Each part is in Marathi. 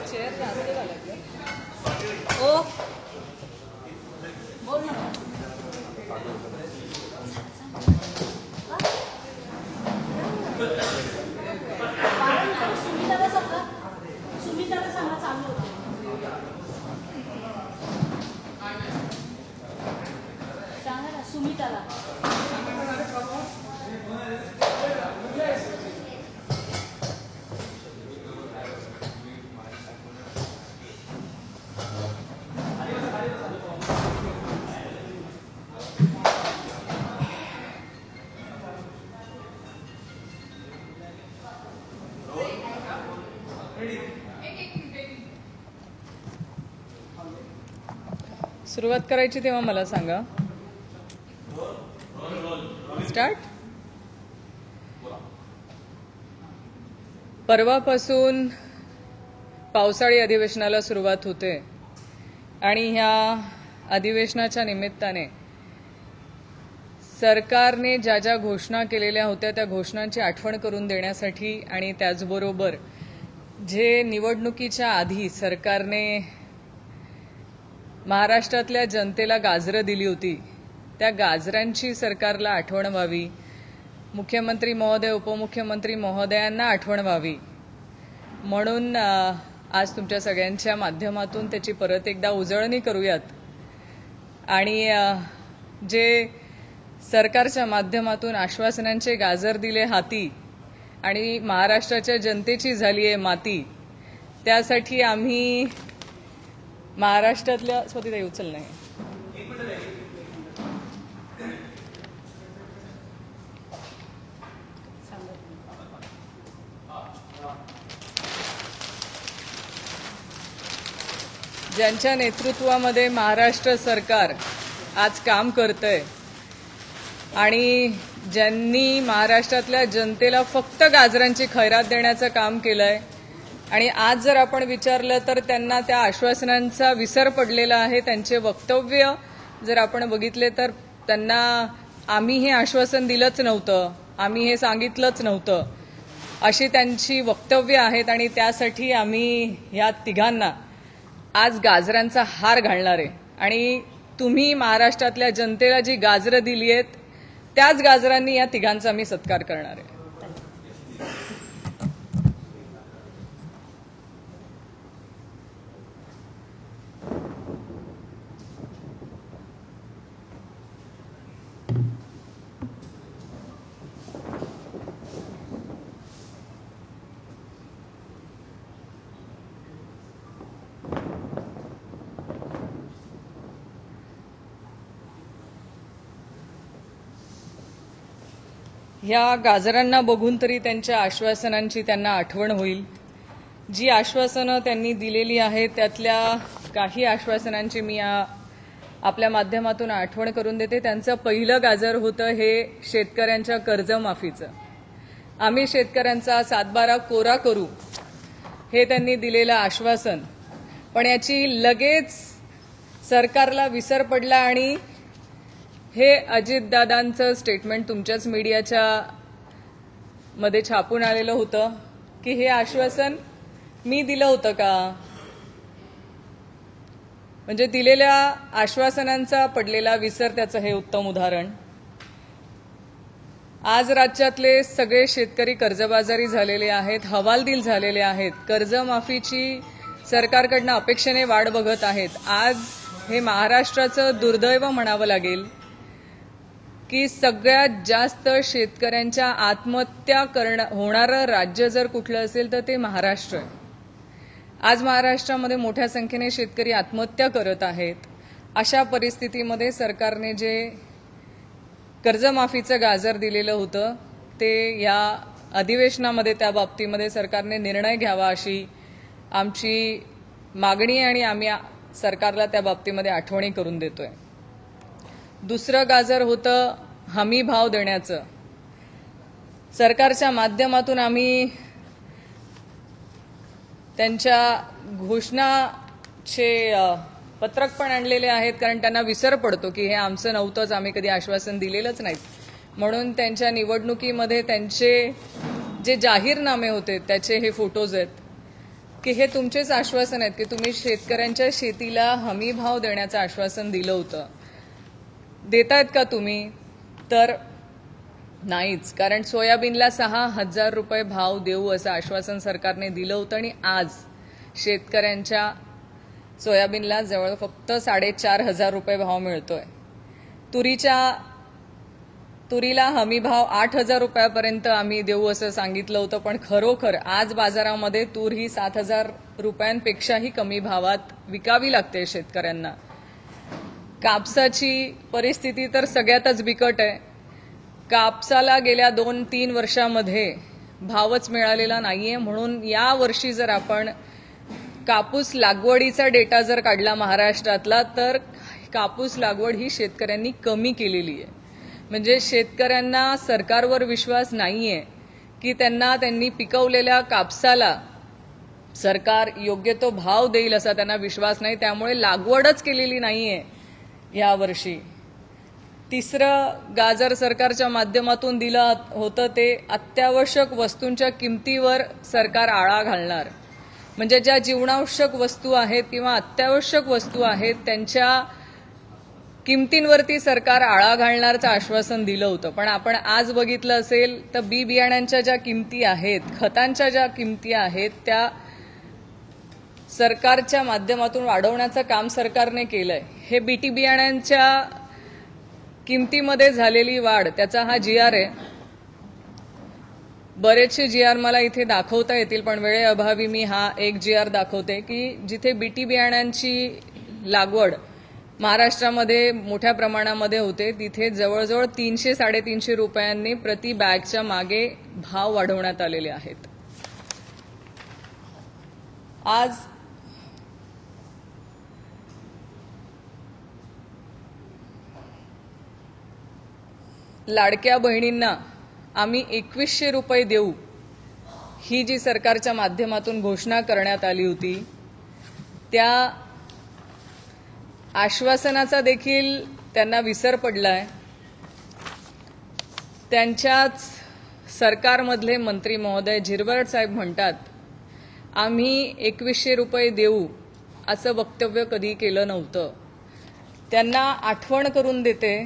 चेअर जास्त झालं ओ बोल ना. सुमिताला सांगा चालू होतं. सांगा ना सुमिताला. सुरुवात करायची तेव्हा मला सांगा. स्टार्ट. परवापासून पावसाळी अधिवेशनाला सुरुवात होते आणि ह्या अधिवेशनाच्या निमित्ताने सरकारने ज्या ज्या घोषणा केलेल्या होत्या त्या घोषणांची आठवण करून देण्यासाठी आणि त्याचबरोबर जे निवडणुकीच्या आधी सरकारने महाराष्ट्रातल्या जनतेला गाजरं दिली होती त्या गाजरांची सरकारला आठवण व्हावी, मुख्यमंत्री महोदय उपमुख्यमंत्री महोदयांना आठवण व्हावी म्हणून आज तुमच्या सगळ्यांच्या माध्यमातून त्याची परत एकदा उजळणी करूयात आणि जे सरकारच्या माध्यमातून आश्वासनांचे गाजर दिले हाती आणि महाराष्ट्राच्या जनतेची झाली आहे माती, त्यासाठी आम्ही महाराष्ट्रातल्या स्वतःही उचल नाही ज्यांच्या नेतृत्वामध्ये महाराष्ट्र सरकार आज काम करतंय आणि ज्यांनी महाराष्ट्रातल्या जनतेला फक्त गाजरांची खैरात देण्याचं काम केलंय आणि आज जर आपण विचारलं तर त्यांना त्या आश्वासनांचा विसर पडलेला आहे. त्यांचे वक्तव्य जर आपण बघितले तर त्यांना आम्ही हे आश्वासन दिलंच नव्हतं, आम्ही हे सांगितलंच नव्हतं अशी त्यांची वक्तव्य आहेत आणि त्यासाठी आम्ही या तिघांना आज गाजरांचा हार घालणार आहे आणि तुम्ही महाराष्ट्रातल्या जनतेला जी गाजरं दिली आहेत त्याच गाजरांनी या तिघांचा मी सत्कार करणार आहे. ह्या गाजरांना बघून तरी त्यांच्या आश्वासनांची त्यांना आठवण होईल. जी आश्वासनं त्यांनी दिलेली आहेत त्यातल्या काही आश्वासनांची मी आपल्या माध्यमातून आठवण करून देते. त्यांचं पहिलं गाजर होतं हे शेतकऱ्यांच्या कर्जमाफीचं. आम्ही शेतकऱ्यांचा 7/12 कोरा करू हे त्यांनी दिलेलं आश्वासन, पण याची लगेच सरकारला विसर पडला आणि हे अजितदादांचं स्टेटमेंट तुमच्याच मीडियाच्या मध्ये छापून आलेलं होतं की हे आश्वासन मी दिलं होतं का. म्हणजे दिलेल्या आश्वासनांचा पडलेला विसर त्याचं हे उत्तम उदाहरण. आज राज्यातले सगळे शेतकरी कर्जबाजारी झालेले आहेत, हवालदिल झालेले आहेत, कर्जमाफीची सरकारकडनं अपेक्षेने वाट बघत आहेत. आज हे महाराष्ट्राचं दुर्दैव म्हणावं लागेल की सगळ्यात जास्त शेतकऱ्यांच्या आत्महत्या होणारं राज्य जर कुठलं असेल तर ते महाराष्ट्र आहे. आज महाराष्ट्रामध्ये मोठ्या संख्येने शेतकरी आत्महत्या करत आहेत. अशा परिस्थितीमध्ये सरकारने जे कर्जमाफीचं गाजर दिलेलं होतं ते या अधिवेशनामध्ये त्या बाबतीमध्ये सरकारने निर्णय घ्यावा अशी आमची मागणी आणि आम्ही सरकारला त्या बाबतीमध्ये आठवणी करून देतोय. दुसरं गाजर होतं हमी भाव देण्याचं. सरकारच्या माध्यमातून आम्ही त्यांच्या घोषणाचे पत्रक पण आणलेले आहेत, कारण त्यांना विसर पडतो की हे आमचं नव्हतंच, आम्ही कधी आश्वासन दिलेलंच नाहीत. म्हणून त्यांच्या निवडणुकीमध्ये त्यांचे जे जाहीरनामे होते त्याचे हे फोटोज आहेत की हे तुमचेच आश्वासन आहेत की तुम्ही शेतकऱ्यांच्या शेतीला हमी भाव देण्याचं आश्वासन दिलं होतं. देतायत का तुम्ही? तर नाहीच. कारण सोयाबीनला 6,000 रुपये भाव देऊ असं आश्वासन सरकारने दिलं होतं आणि आज शेतकऱ्यांच्या सोयाबीनला जवळ फक्त 4,500 रुपये भाव मिळतोय. तुरीला हमी भाव 8,000 रुपयापर्यंत आम्ही देऊ असं सांगितलं होतं, पण खरोखर आज बाजारामध्ये तूर ही 7,000 रुपयांपेक्षाही कमी भावात विकावी लागते शेतकऱ्यांना. कापसाची परिस्थिती तर सगळ्यातच बिकट आहे. कापसाला गेल्या 2-3 वर्षामध्ये भावच मिळालेला नाहीये. म्हणून या वर्षी जर आपण कापूस लागवडीचा डेटा जर काढला महाराष्ट्रातला, तर कापूस लागवड ही शेतकऱ्यांनी कमी केलेली आहे. म्हणजे शेतकऱ्यांना सरकारवर विश्वास नाहीये की त्यांनी पिकवलेल्या कापसाला सरकार योग्य तो भाव देईल असा त्यांना विश्वास नाही. त्यामुळे लागवडच केलेली नाहीये यावर्षी. तिसरं गाजर सरकारच्या माध्यमातून दिलं होतं ते अत्यावश्यक वस्तूंच्या किमतीवर सरकार आळा घालणार. म्हणजे ज्या जीवनावश्यक वस्तू आहेत किंवा अत्यावश्यक वस्तू आहेत त्यांच्या किमतींवरती सरकार आळा घालण्याचं आश्वासन दिलं होतं. पण आपण आज बघितलं असेल तर बी बियाण्यांच्या ज्या किमती आहेत, खतांच्या ज्या किमती आहेत, त्या सरकारच्या माध्यमातून वाढवण्याचं काम सरकारने केलंय. हे बीटी बियाण्यांच्या किमतीमध्ये झालेली वाढ त्याचा हा GR आहे. बरेचसे GR मला इथे दाखवता येतील, पण वेळेअभावी मी हा एक GR दाखवते की जिथे बीटी बियाण्यांची लागवड महाराष्ट्रामध्ये मोठ्या प्रमाणामध्ये होते तिथे जवळजवळ 300-350 रुपयांनी प्रति बॅगच्या मागे भाव वाढवण्यात आलेले आहेत. आज लाडक्या बहिणींना आम्ही 2,100 रुपये देऊ ही जी सरकारच्या माध्यमातून घोषणा करण्यात आली होती, त्या आश्वासनाचा देखील त्यांना विसर पडलाय. त्यांच्याच सरकारमधले मंत्री महोदय झिरवळ साहेब म्हणतात आम्ही 2,100 रुपये देऊ असं वक्तव्य कधी केलं नव्हतं. त्यांना आठवण करून देते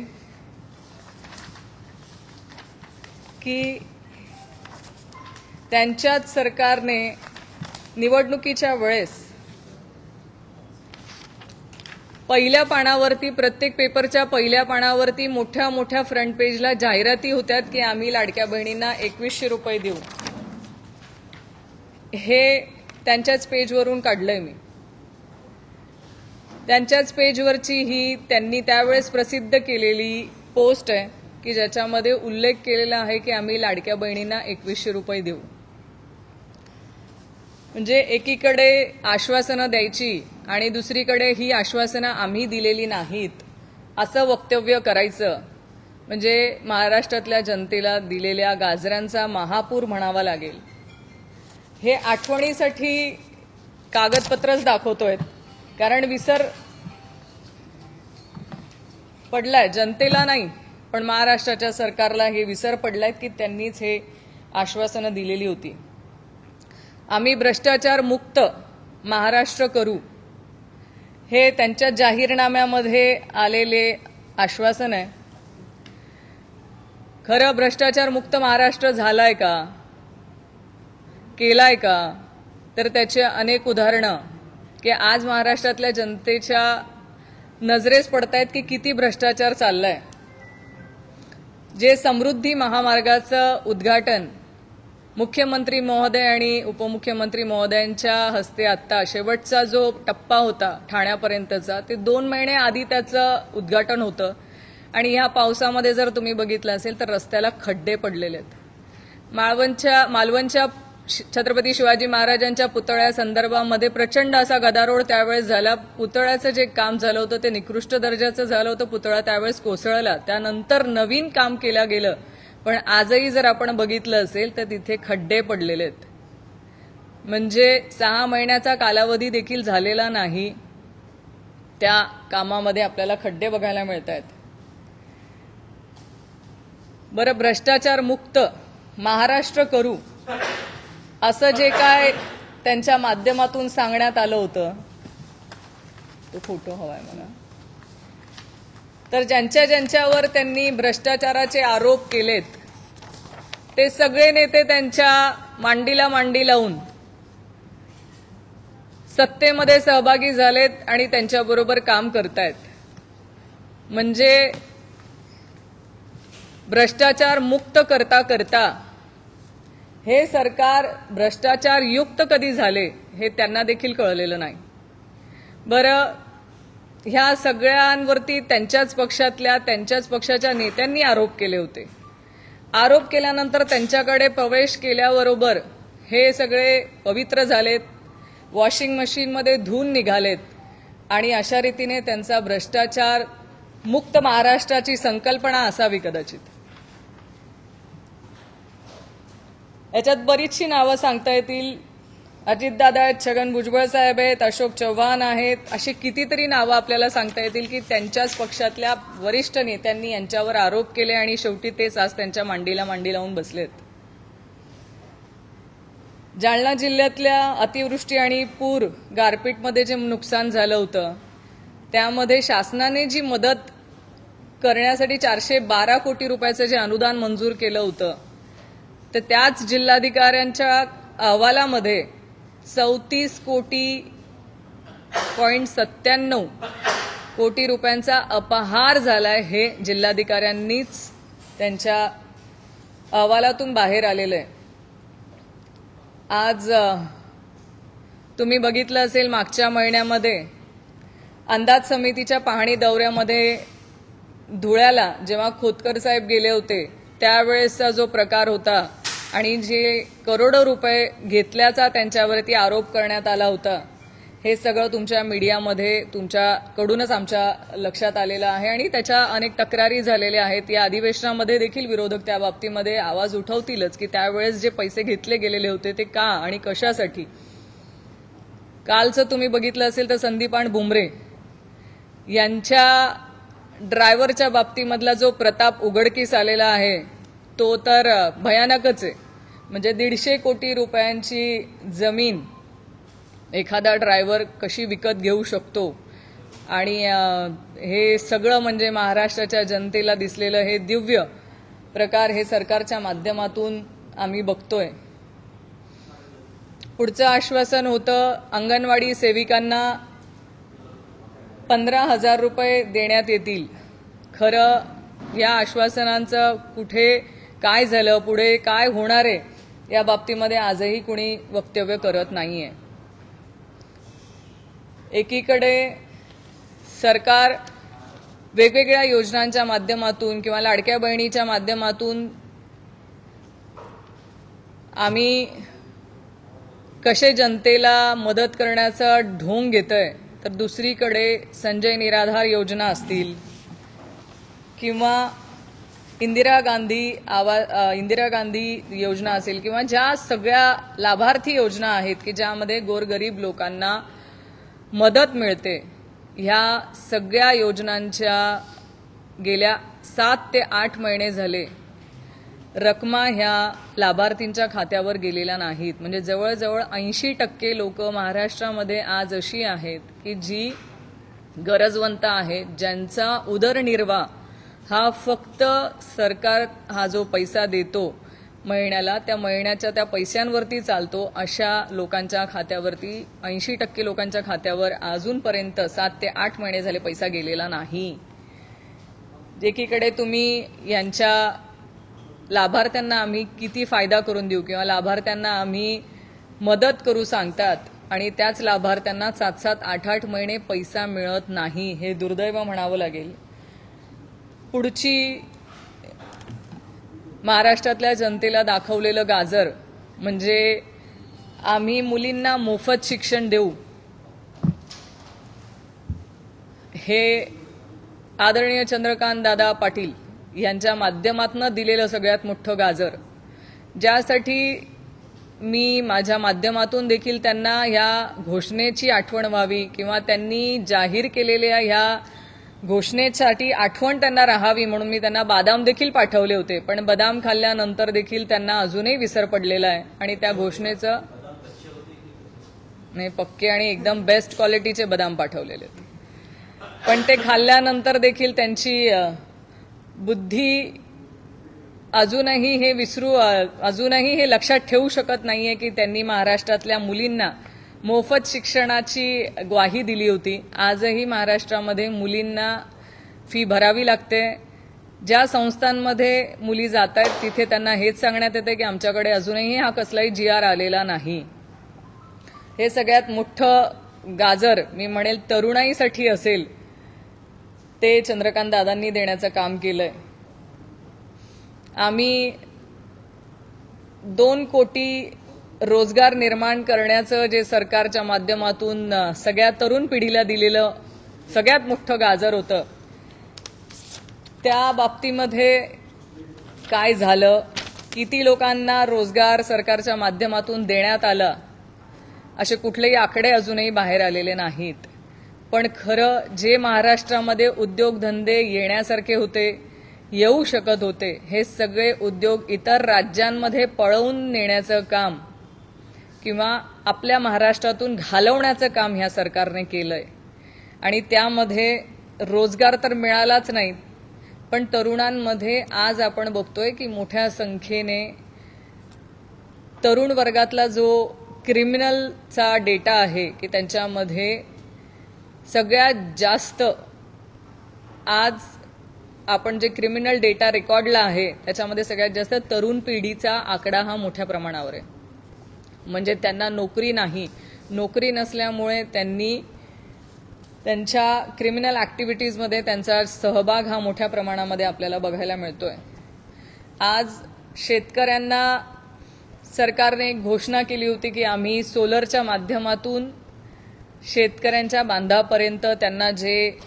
की त्यांच्याच सरकारने निवडणुकीच्या वेळेस पहिल्या पानावरती, प्रत्येक पेपरच्या पहिल्या पानावरती मोठ्या मोठ्या फ्रंट पेजला जाहिराती होत्यात की आम्ही लाडक्या बहिणींना 2,100 रुपये देऊ. हे त्यांच्याच पेजवरून काढलंय मी. त्यांच्याच पेजवरची ही त्यांनी त्यावेळेस प्रसिद्ध केलेली पोस्ट आहे की ज्याच्यामध्ये उल्लेख केलेला आहे की आम्ही लाडक्या बहिणींना 2,100 रुपये देऊ. म्हणजे एकीकडे आश्वासनं द्यायची आणि दुसरीकडे ही आश्वासनं आम्ही दिलेली नाहीत असं वक्तव्य करायचं म्हणजे महाराष्ट्रातल्या जनतेला दिलेल्या गाजरांचा महापूर म्हणावा लागेल. हे आठवणीसाठी कागदपत्रच दाखवतोय, कारण विसर पडलाय जनतेला नाही पण महाराष्ट्राच्या सरकारला हे विसर पडलाय की त्यांनीच हे आश्वासनं दिलेली होती. आम्ही भ्रष्टाचार मुक्त महाराष्ट्र करू हे त्यांच्या जाहीरनाम्यामध्ये आलेले आश्वासन आहे. खरं भ्रष्टाचार मुक्त महाराष्ट्र झालाय का, केलाय का? तर त्याचे अनेक उदाहरणं की आज महाराष्ट्रातल्या जनतेच्या नजरेस पडतायत की किती भ्रष्टाचार चाललाय. जे समृद्धी महामार्गाचं उद्घाटन मुख्यमंत्री महोदय आणि उपमुख्यमंत्री महोदयांच्या हस्ते आता शेवटचा जो टप्पा होता ठाण्यापर्यंतचा, ते 2 महिने आधी त्याचं उद्घाटन होतं आणि ह्या पावसामध्ये जर तुम्ही बघितलं असेल तर रस्त्याला खड्डे पडलेले आहेत. मालवणच्या छत्रपती शिवाजी महाराजांच्या पुतळ्यासंदर्भामध्ये प्रचंड असा गदारोळ त्यावेळेस झाला. पुतळ्याचं जे काम झालं होतं ते निकृष्ट दर्जाचं झालं होतं. पुतळा त्यावेळेस कोसळला. त्यानंतर नवीन काम केलं गेलं, पण आजही जर आपण बघितलं असेल तर तिथे खड्डे पडलेले आहेत. म्हणजे 6 महिन्याचा कालावधी देखील झालेला नाही त्या कामामध्ये आपल्याला खड्डे बघायला मिळत आहेत. बरं, भ्रष्टाचार मुक्त महाराष्ट्र करू असं जे काय त्यांच्या माध्यमातून सांगण्यात आलं होतं, तो फोटो हवाय मला, तर ज्यांच्यावर त्यांनी भ्रष्टाचाराचे आरोप केलेत ते सगळे नेते त्यांच्या मांडीला मांडी लावून सत्तेमध्ये सहभागी झालेत आणि त्यांच्याबरोबर काम करतायत. म्हणजे भ्रष्टाचार मुक्त करता करता हे सरकार भ्रष्टाचार युक्त कधी झाले हे त्यांना देखील कळलेलं नाही. बरं, ह्या सगळ्यांवरती त्यांच्याच पक्षाच्या नेत्यांनी आरोप केले होते. आरोप केल्यानंतर त्यांच्याकडे प्रवेश केल्याबरोबर हे सगळे पवित्र झालेत, वॉशिंग मशीनमध्ये धुवून निघालेत आणि अशा रीतीने त्यांचा भ्रष्टाचार मुक्त महाराष्ट्राची संकल्पना असावी कदाचित. याच्यात बरीचशी नावं सांगता येतील. अजितदादा आहेत, छगन भुजबळ साहेब आहेत, अशोक चव्हाण आहेत, अशी कितीतरी नावं आपल्याला सांगता येतील की त्यांच्याच पक्षातल्या वरिष्ठ नेत्यांनी यांच्यावर आरोप केले आणि शेवटी तेच आज त्यांच्या मांडीला मांडी लावून बसलेत. जालना जिल्ह्यातल्या अतिवृष्टी आणि पूर गारपीटमध्ये जे नुकसान झालं होतं त्यामध्ये शासनाने जी मदत करण्यासाठी 412 कोटी रुपयाचं जे अनुदान मंजूर केलं होतं तर त्याच जिल्हाधिकाऱ्यांच्या अहवालामध्ये 34.97 कोटी रुपयांचा अपहार झालाय हे जिल्हाधिकाऱ्यांनीच त्यांच्या अहवालातून बाहेर आलेलं आहे. आज तुम्ही बघितलं असेल मागच्या महिन्यामध्ये अंदाज समितीच्या पाहणी दौऱ्यामध्ये धुळ्याला जेव्हा खोतकर साहेब गेले होते त्यावेळेसचा जो प्रकार होता आणि जे करोडो रुपये घेतल्याचा त्यांच्यावरती आरोप करण्यात आला होता हे सगळं तुमच्या मीडियामध्ये तुमच्याकडूनच आमच्या लक्षात आलेलं आहे आणि त्याच्या अनेक तक्रारी झालेल्या आहेत. या अधिवेशनामध्ये देखील विरोधक त्या बाबतीमध्ये आवाज उठवतीलच की त्यावेळेस जे पैसे घेतले गेलेले होते ते का आणि कशासाठी. कालचं तुम्ही बघितलं असेल तर संदीपान बुमरे यांच्या ड्रायव्हरच्या बाबतीमधला जो प्रताप उघडकीस आलेला आहे तो तर भयानकच आहे. म्हणजे 150 कोटी रुपयांची जमीन एखादा ड्रायव्हर कशी विकत घेऊ शकतो आणि हे सगळं म्हणजे महाराष्ट्राच्या जनतेला दिसलेलं हे दिव्य प्रकार हे सरकारच्या माध्यमातून आम्ही बघतोय. पुढचं आश्वासन होतं अंगणवाडी सेविकांना 15,000 रुपये देण्यात येतील. खरं या आश्वासनांचं कुठे काय झालं, पुढे काय होणार आहे या बाबतीमध्ये आजही कुणी वक्तव्य करत नाहीये. एकीकडे सरकार वेगवेगळ्या योजनांच्या माध्यमातून किंवा लाडक्या बहिणीच्या माध्यमातून आम्ही कसे जनतेला मदत करण्याचा ढोंग घेतोय तर दुसरीकडे संजय निराधार योजना असतील किंवा इंदिरा गांधी योजना असेल किंवा ज्या सगळ्या लाभार्थी योजना आहेत की ज्यामध्ये गोरगरीब लोकांना मदत मिळते, ह्या सगळ्या योजनांच्या गेल्या 7 ते 8 महिने झाले रकमा ह्या लाभार्थींच्या खात्यावर गेलेल्या नाहीत. म्हणजे जवळजवळ 80% लोक महाराष्ट्रामध्ये आज अशी आहेत की जी गरजवंत आहेत, ज्यांचा उदरनिर्वाह हा फक्त सरकार हा जो पैसा देतो महिन्याला त्या महिन्याच्या त्या पैशांवरती चालतो, अशा लोकांच्या खात्यावरती 80% लोकांच्या खात्यावर अजूनपर्यंत 7 ते 8 महिने झाले पैसा गेलेला नाही. एकीकडे तुम्ही यांच्या लाभार्थ्यांना आम्ही किती फायदा करून देऊ किंवा लाभार्थ्यांना आम्ही मदत करू सांगतात आणि त्याच लाभार्थ्यांना 7-7, 8-8 महिने पैसा मिळत नाही. हे दुर्दैव म्हणावं लागेल. पुढची महाराष्ट्रातल्या जनतेला दाखवलेलं गाजर म्हणजे आम्ही मुलींना मोफत शिक्षण देऊ, हे आदरणीय चंद्रकांत दादा पाटील यांच्या माध्यमातून दिलेलं सगळ्यात मोठं गाजर, ज्यासाठी मी माझ्या माध्यमातून देखील त्यांना ह्या घोषणेची आठवण व्हावी किंवा त्यांनी जाहीर केलेल्या ह्या घोषणेसाठी आठवण त्यांना राहावी म्हणून मी त्यांना बदाम देखील पाठवले होते, पण बदाम खाल्ल्यानंतर देखील त्यांना अजूनही विसर पडलेला आहे आणि त्या घोषणेचं नाही पक्के आणि एकदम बेस्ट क्वालिटीचे बदाम पाठवलेले होते, पण ते खाल्ल्यानंतर देखील त्यांची बुद्धी अजूनही हे लक्षात ठेवू शकत नाहीये की त्यांनी महाराष्ट्रातल्या मुलींना मोफत शिक्षणाची ग्वाही दिली होती. आजही महाराष्ट्रामध्ये मुलींना फी भरावी लागते. ज्या संस्थांमध्ये मुली जात आहेत तिथे त्यांना हेच सांगण्यात येते की आमच्याकडे अजूनही हा कसलाही GR आलेला नाही. हे सगळ्यात मोठं गाजर मी म्हणेल तरुणाईसाठी असेल ते चंद्रकांत दादांनी देण्याचं काम केलंय. आम्ही 2 कोटी रोजगार निर्माण करण्याचं जे सरकारच्या माध्यमातून सगळ्या तरुण पिढीला दिलेलं सगळ्यात मोठं गाजर होतं, त्या बाबतीमध्ये काय झालं, किती लोकांना रोजगार सरकारच्या माध्यमातून देण्यात आला, असे कुठलेही आकडे अजूनही बाहेर आलेले नाहीत. पण खरं जे महाराष्ट्रामध्ये उद्योगधंदे येण्यासारखे होते, येऊ शकत होते, हे सगळे उद्योग इतर राज्यांमध्ये पळवून नेण्याचं काम किंवा आपल्या महाराष्ट्रातून घालवण्याचं काम ह्या सरकारने केलंय. आणि त्यामध्ये रोजगार तर मिळालाच नाही, पण तरुणांमध्ये आज आपण बघतोय की मोठ्या संख्येने तरुण वर्गातला जो क्रिमिनलचा डेटा आहे की त्यांच्यामध्ये सगळ्यात जास्त आज आपण जे क्रिमिनल डेटा रेकॉर्डला आहे त्याच्यामध्ये सगळ्यात जास्त तरुण पिढीचा आकडा हा मोठ्या प्रमाणावर आहे. म्हणजे त्यांना नोकरी नाही, नोकरी नसल्यामुळे त्यांनी त्यांच्या क्रिमिनल ऍक्टिव्हिटीजमध्ये त्यांचा सहभाग हा मोठ्या प्रमाणामध्ये आपल्याला बघायला मिळतोय. आज शेतकऱ्यांना सरकारने एक घोषणा केली होती की आम्ही सोलरच्या माध्यमातून शेतकऱ्यांच्या बांधापर्यंत त्यांना जे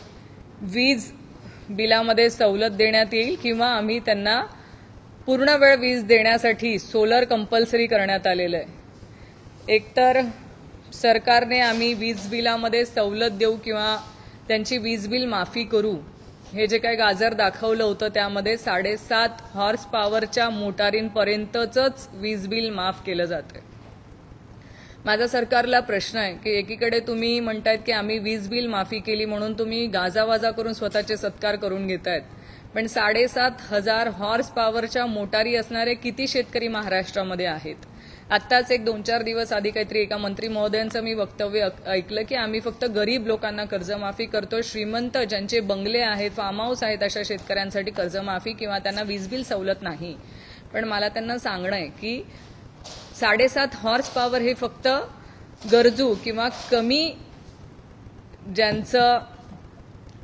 वीज बिलामध्ये सवलत देण्यात येईल किंवा आम्ही त्यांना पूर्ण वेळ वीज देण्यासाठी सोलर कंपल्सरी करण्यात आलेलं आहे. एकतर सरकारने आम्ही वीज बिलामध्ये सवलत देऊ किंवा त्यांची वीज बिल माफी करू, हे जे काही गाजर दाखवलं होतं त्यामध्ये 7.5 हॉर्स पॉवरच्या मोटारींपर्यंतच वीज बिल माफ केलं जातं. माझा सरकारला प्रश्न आहे की एकीकडे तुम्ही म्हणतायत की आम्ही वीज बिल माफी केली म्हणून तुम्ही गाजावाजा करून स्वतःचे सत्कार करून घेतायत, पण 7,500 हॉर्स पॉवरच्या मोटारी असणारे किती शेतकरी महाराष्ट्रामध्ये आहेत? आत्ताच एक 2-4 दिवस आधी काहीतरी एका मंत्री महोदयांचं मी वक्तव्य ऐकलं की आम्ही फक्त गरीब लोकांना कर्जमाफी करतो, श्रीमंत ज्यांचे बंगले आहेत, फार्म हाऊस आहेत अशा शेतकऱ्यांसाठी कर्जमाफी किंवा त्यांना वीज बिल सवलत नाही. पण मला त्यांना सांगणं आहे की 7.5 हॉर्स पॉवर हे फक्त गरजू किंवा कमी ज्यांचं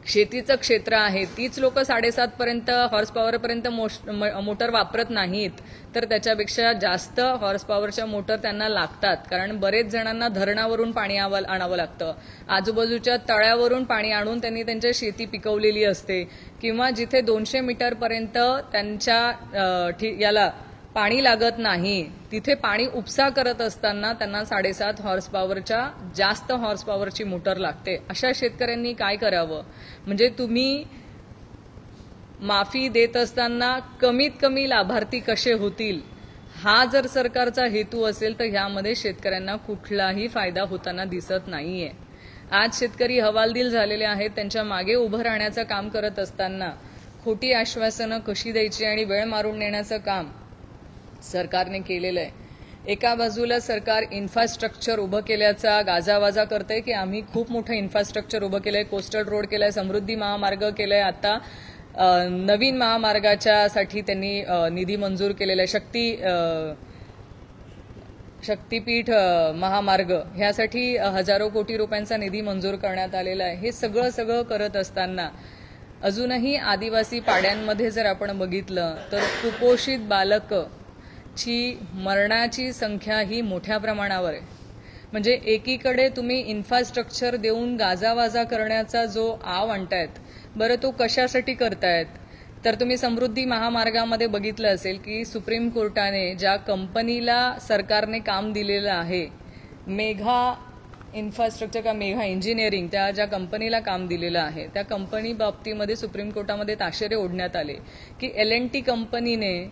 शेतीचं क्षेत्र आहे तीच लोक 7.5 हॉर्स पॉवरपर्यंत मोटर वापरत नाहीत, तर त्याच्यापेक्षा जास्त हॉर्स पॉवरच्या मोटर त्यांना लागतात. कारण बरेच जणांना धरणावरून पाणी आणावं लागतं, आजूबाजूच्या तळ्यावरून पाणी आणून त्यांनी त्यांच्या शेती पिकवलेली असते किंवा जिथे 200 मीटरपर्यंत त्यांच्या याला पाणी लागत नाही तिथे पाणी उपसा करत असताना त्यांना 7.5 हॉर्स पॉवरच्या जास्त हॉर्स पॉवरची मोटर लागते. अशा शेतकऱ्यांनी काय करावं? म्हणजे तुम्ही माफी देत असताना कमीत कमी लाभार्थी कसे होतील, हा जर सरकारचा हेतू असेल तर ह्यामध्ये शेतकऱ्यांना कुठलाही फायदा होताना दिसत नाहीये. आज शेतकरी हवालदिल झालेले आहेत, त्यांच्या मागे उभं राहण्याचं काम करत असताना खोटी आश्वासनं कशी द्यायची आणि वेळ मारून नेण्याचं काम सरकारने केलेलं आहे. एका बाजूला सरकार इन्फ्रास्ट्रक्चर उभं केल्याचा गाजावाजा करते की आम्ही खूप मोठं इन्फ्रास्ट्रक्चर उभं केलंय, कोस्टल रोड केलाय, समृद्धी महामार्ग केलाय, आता नवीन महामार्गाच्यासाठी त्यांनी निधी मंजूर केलेला आहे, शक्तीपीठ महामार्ग ह्यासाठी हजारो कोटी रुपयांचा निधी मंजूर करण्यात आलेला आहे. हे सगळं करत असताना अजूनही आदिवासी पाड्यांमध्ये जर आपण बघितलं तर कुपोषित बालकची मरणाची संख्या ही मोठ्या प्रमाणावर आहे. म्हणजे एकीकडे तुम्ही इन्फ्रास्ट्रक्चर देऊन गाजावाजा करण्याचा जो आव आणतायत, बरं तो कशासाठी करतायत? तर तुम्ही समृद्धी महामार्गामध्ये बघितलं असेल की सुप्रीम कोर्टाने ज्या कंपनीला सरकारने काम दिलेलं आहे, मेघा इन्फ्रास्ट्रक्चर का मेघा इंजिनिअरिंग त्या ज्या कंपनीला काम दिलेलं आहे त्या कंपनी बाबतीमध्ये सुप्रीम कोर्टामध्ये ताशेरे ओढण्यात आले की L&T कंपनीने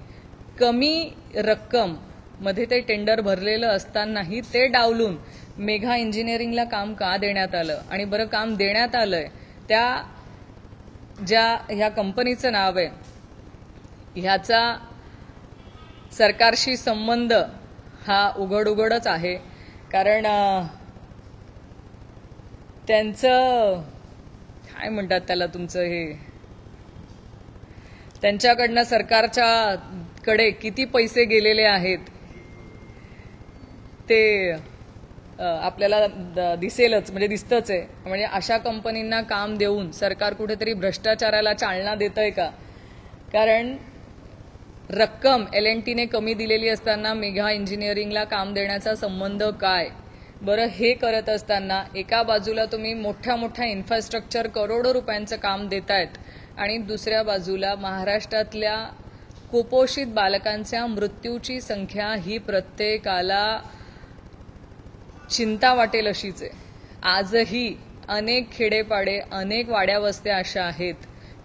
कमी रक्कम मध्ये ते टेंडर भरलेलं असतानाही ते डावलून मेघा इंजिनिअरिंगला काम का देण्यात आलं आणि बरं काम देण्यात आलंय त्या ज्या ह्या कंपनीचं नाव आहे ह्याचा सरकारशी संबंध हा उघडच आहे कारण त्यांचं काय म्हणतात त्याला तुमचं हे त्यांच्याकडनं सरकारच्या कडे किती पैसे गेलेले आहेत ते आपल्याला दिसेलच म्हणजे दिसतच आहे म्हणजे अशा कंपनींना काम देऊन सरकार कुठेतरी भ्रष्टाचाराला चालना देतंय का कारण रक्कम L&Tने कमी दिलेली असताना मेघा इंजिनिअरिंगला काम देण्याचा संबंध काय बरं हे करत असताना एका बाजूला तुम्ही मोठ्या इन्फ्रास्ट्रक्चर करोडो रुपयांचं काम देतायत आणि दुसऱ्या बाजूला महाराष्ट्रातल्या कुपोषित बालकांच्या मृत्यूची संख्या ही प्रत्येकाला चिंता वाटेल अशीच आहे आजही अनेक खेडेपाडे अनेक वाड्या वस्त्या अशा आहेत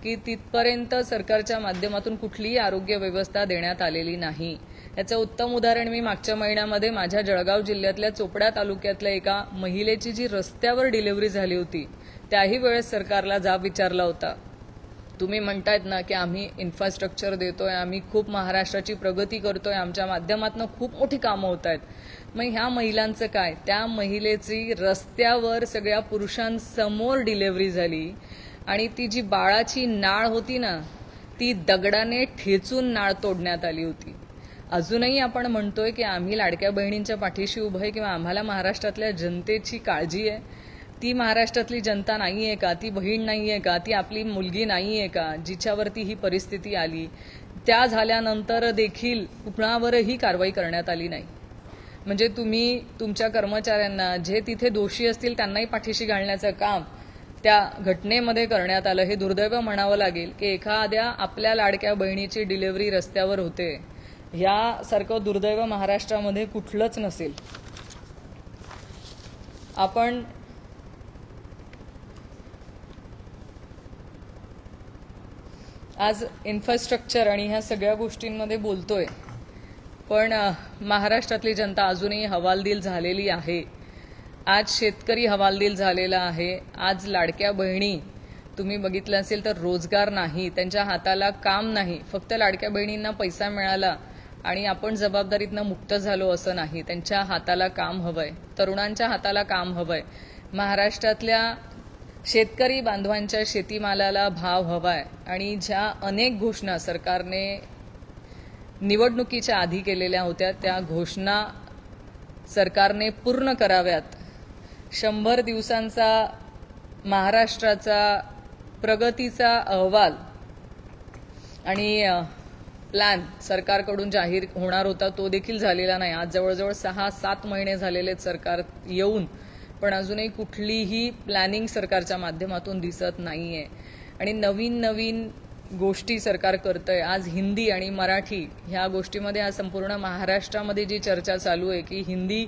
की तिथपर्यंत सरकारच्या माध्यमातून कुठलीही आरोग्य व्यवस्था देण्यात आलेली नाही याचं उत्तम उदाहरण मी मागच्या महिन्यामध्ये माझ्या जळगाव जिल्ह्यातल्या चोपडा तालुक्यातल्या एका महिलेची जी रस्त्यावर डिलिव्हरी झाली होती त्याही वेळेस सरकारला जाब विचारला होता तुम्ही म्हणतायत ना की आम्ही इन्फ्रास्ट्रक्चर देतोय आम्ही खूप महाराष्ट्राची प्रगती करतोय आमच्या माध्यमातून खूप मोठी कामं होत आहेत मग ह्या महिलांचं काय त्या महिलेची रस्त्यावर सगळ्या पुरुषांसमोर डिलिव्हरी झाली आणि ती जी बाळाची नाळ होती ना ती दगडाने ठेचून नाळ तोडण्यात आली होती अजूनही आपण म्हणतोय की आम्ही लाडक्या बहिणींच्या पाठीशी उभं आहे किंवा आम्हाला महाराष्ट्रातल्या जनतेची काळजी आहे ती महाराष्ट्रातली जनता नाहीये का ती बहीण नाहीये का ती आपली मुलगी नाहीये का जिच्यावरती ही परिस्थिती आली त्या झाल्यानंतर देखील कुणावरही कारवाई करण्यात आली नाही म्हणजे तुम्ही तुमच्या कर्मचाऱ्यांना जे तिथे दोषी असतील त्यांनाही पाठीशी घालण्याचं काम त्या घटनेमध्ये करण्यात आलं हे दुर्दैव म्हणावं लागेल की एखाद्या आपल्या लाडक्या बहिणीची डिलिव्हरी रस्त्यावर होते ह्यासारखं दुर्दैव महाराष्ट्रामध्ये कुठलंच नसेल आपण आज इन्फ्रास्ट्रक्चर आणि ह्या सगळ्या गोष्टींमध्ये बोलतोय पण महाराष्ट्रातली जनता अजूनही हवालदिल झालेली आहे आज शेतकरी हवालदिल झालेला आहे आज लाडक्या बहिणी तुम्ही बघितलं असेल तर रोजगार नाही त्यांच्या हाताला काम नाही फक्त लाडक्या बहिणींना पैसा मिळाला आणि आपण जबाबदारीतनं मुक्त झालो असं नाही त्यांच्या हाताला काम हवंय तरुणांच्या हाताला काम हवंय महाराष्ट्रातल्या शेतकरी बांधवांच्या शेतीमालाला भाव हवाय आणि ज्या अनेक घोषणा सरकारने निवडणुकीच्या आधी केलेल्या होत्या त्या घोषणा सरकारने पूर्ण कराव्यात 100 दिवसांचा महाराष्ट्राचा प्रगतीचा अहवाल आणि प्लॅन सरकारकडून जाहीर होणार होता तो देखील झालेला नाही आज जवळजवळ 6-7 महिने झालेले सरकार येऊन पण अजूनही कुठलीही प्लॅनिंग सरकारच्या माध्यमातून दिसत नाहीये आणि नवीन गोष्टी सरकार करतंय आज हिंदी आणि मराठी ह्या गोष्टीमध्ये आज संपूर्ण महाराष्ट्रामध्ये जी चर्चा चालू आहे की हिंदी